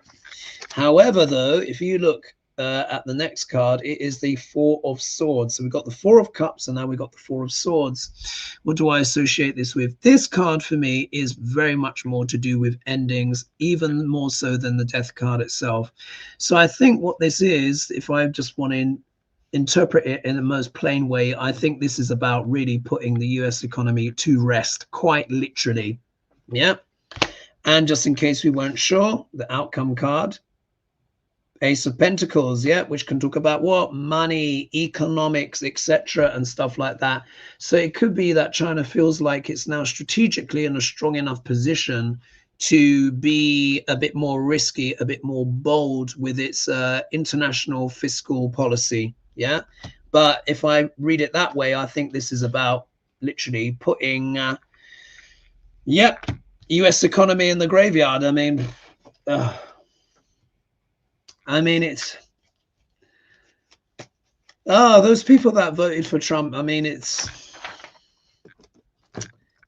However, though, if you look at the next card, it is the Four of Swords. So we've got the Four of Cups, and now we've got the Four of Swords. What do I associate this with? This card for me is very much more to do with endings, even more so than the Death card itself. So I think what this is, if I just want to interpret it in the most plain way, I think this is about really putting the US economy to rest, quite literally. Yeah. And just in case we weren't sure, the outcome card, Ace of Pentacles, yeah, which can talk about what? Money, economics, etc., and stuff like that. So it could be that China feels like it's now strategically in a strong enough position to be a bit more risky, a bit more bold with its international fiscal policy. Yeah. But if I read it that way, I think this is about literally putting, yep, US economy in the graveyard. I mean, it's, those people that voted for Trump, I mean, it's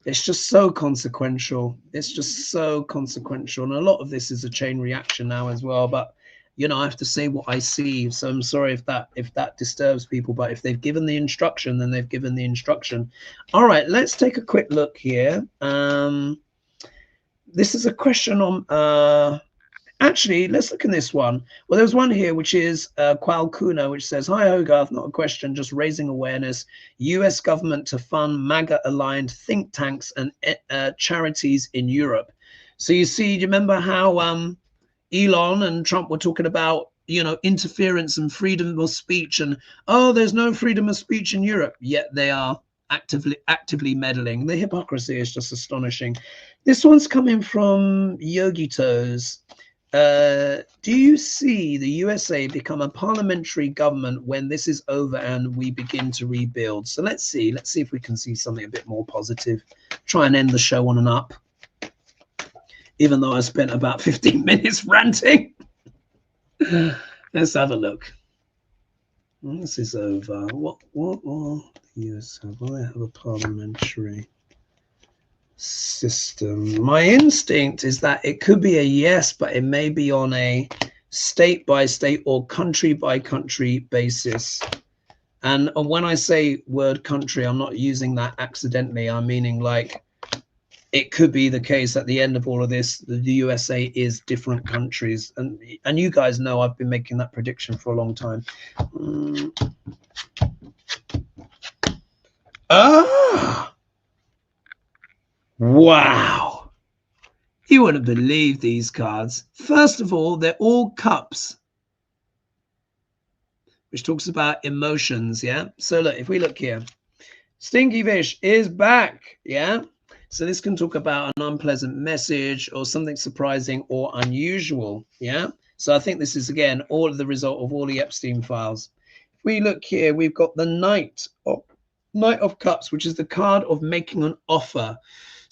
just so consequential. It's just so consequential. And a lot of this is a chain reaction now as well. But, you know, I have to say what I see. So I'm sorry if that disturbs people. But if they've given the instruction, then they've given the instruction. All right, let's take a quick look here. This is a question on... Actually, let's look at this one. Well, there's one here, which is Qual Kuna, which says, hi, Hogarth, not a question, just raising awareness. U.S. government to fund MAGA-aligned think tanks and charities in Europe. So you see, do you remember how Elon and Trump were talking about, you know, interference and freedom of speech and, oh, there's no freedom of speech in Europe, yet they are actively meddling. The hypocrisy is just astonishing. This one's coming from Yogi Toes. Do you see the USA become a parliamentary government when this is over and we begin to rebuild? So let's see if we can see something a bit more positive. Try and end the show on an up, even though I spent about 15 minutes ranting. Let's have a look. This is over. What will the US have? Will they have a parliamentary system? My instinct is that it could be a yes, but it may be on a state by state or country by country basis. And when I say word country, I'm not using that accidentally. I'm meaning like it could be the case at the end of all of this, the USA is different countries. And you guys know I've been making that prediction for a long time. Wow. You wouldn't believe these cards. First of all, they're all cups, which talks about emotions, yeah? So look, if we look here, Stinky Fish is back, yeah? So this can talk about an unpleasant message or something surprising or unusual, yeah? So I think this is, again, all of the result of all the Epstein files. If we look here, we've got the Knight of Cups, which is the card of making an offer.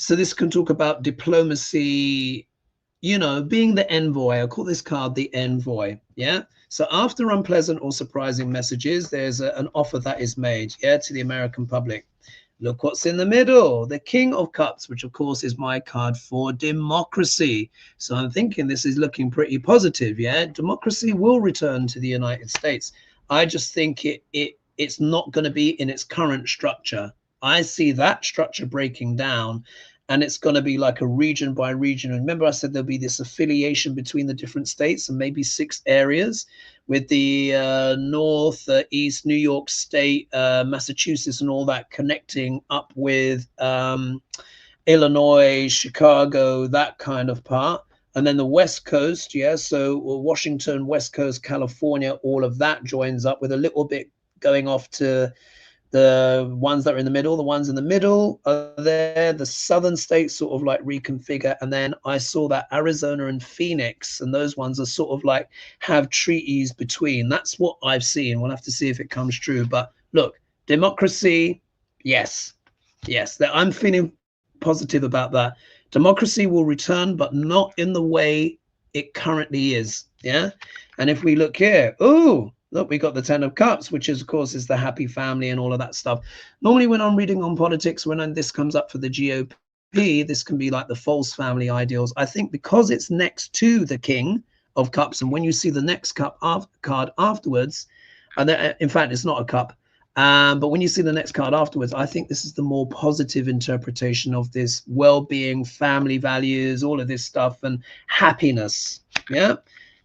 So this can talk about diplomacy, you know, being the envoy. I call this card the envoy, yeah? So after unpleasant or surprising messages, there's an offer that is made, yeah, to the American public. Look what's in the middle, the King of Cups, which of course is my card for democracy. So I'm thinking this is looking pretty positive, yeah? Democracy will return to the United States. I just think it's not going to be in its current structure. I see that structure breaking down, and it's going to be like a region by region. And remember I said there'll be this affiliation between the different states and maybe 6 areas, with the North, East, New York State, Massachusetts and all that connecting up with Illinois, Chicago, that kind of part. And then the West Coast, yeah, so Washington, West Coast, California, all of that joins up with a little bit going off to the ones that are in the middle. The ones in the middle are there. The southern states sort of like reconfigure. And then I saw that Arizona and Phoenix, and those ones are sort of like have treaties between. That's what I've seen. We'll have to see if it comes true. But look, democracy, yes. I'm feeling positive about that. Democracy will return, but not in the way it currently is. Yeah. And if we look here, oh, look, we got the 10 of Cups, which is, of course, is the happy family and all of that stuff. Normally when I'm reading on politics, when this comes up for the GOP, this can be like the false family ideals. I think because it's next to the King of Cups, and when you see the next card afterwards, and in fact, it's not a cup, but when you see the next card afterwards, I think this is the more positive interpretation of this well-being, family values, all of this stuff, and happiness. Yeah.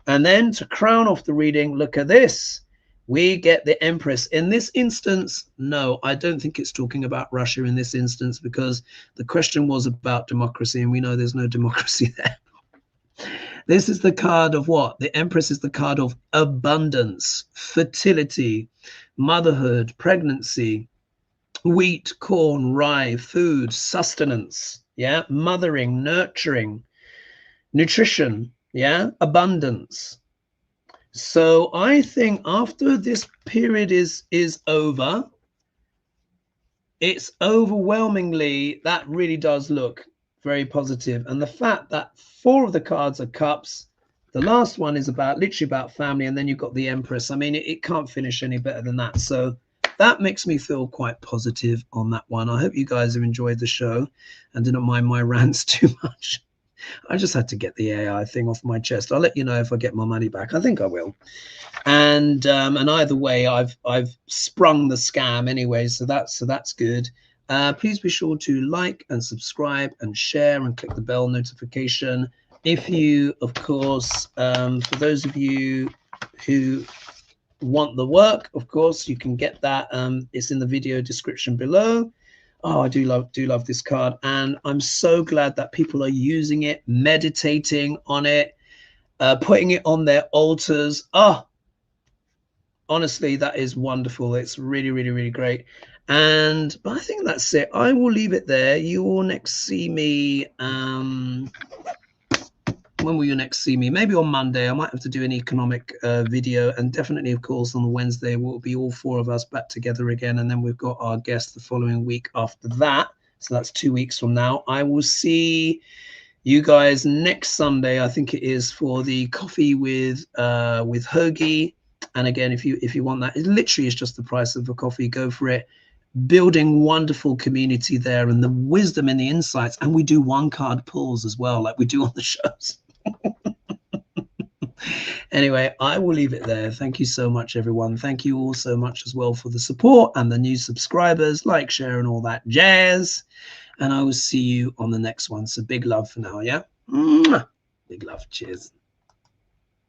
And then to crown off the reading, look at this. We get the Empress. In this instance, no, I don't think it's talking about Russia in this instance, because the question was about democracy, and we know there's no democracy there. This is the card of what? The Empress is the card of abundance, fertility, motherhood, pregnancy, wheat, corn, rye, food, sustenance, yeah, mothering, nurturing, nutrition, yeah, abundance. So I think after this period is over, it's overwhelmingly, that really does look very positive. And the fact that 4 of the cards are cups, the last one is about literally about family, and then you've got the Empress. I mean, it can't finish any better than that. So that makes me feel quite positive on that one. I hope you guys have enjoyed the show and didn't mind my rants too much. I just had to get the AI thing off my chest. I'll let you know if I get my money back. I think I will. And either way, I've sprung the scam anyway, so that's good. Please be sure to like and subscribe and share and click the bell notification. If you, of course, for those of you who want the work, of course, you can get that. It's in the video description below. Oh, I do love this card, and I'm so glad that people are using it, meditating on it, putting it on their altars. Oh, honestly, that is wonderful. It's really, really, really great. But I think that's it. I will leave it there. You will next see me. When will you next see me? Maybe on Monday. I might have to do an economic video, and definitely, of course, on the Wednesday we'll be all 4 of us back together again, and then we've got our guest the following week after that. So that's 2 weeks from now. I will see you guys next Sunday. I think it is, for the coffee with Hoagie. And again, if you want that, it literally is just the price of a coffee. Go for it. Building wonderful community there, and the wisdom and the insights. And we do 1-card pulls as well, like we do on the shows. Anyway, I will leave it there. Thank you so much, everyone. Thank you all so much as well for the support and the new subscribers, like, share, and all that jazz. And I will see you on the next one. So big love for now, yeah? Mwah! Big love. Cheers.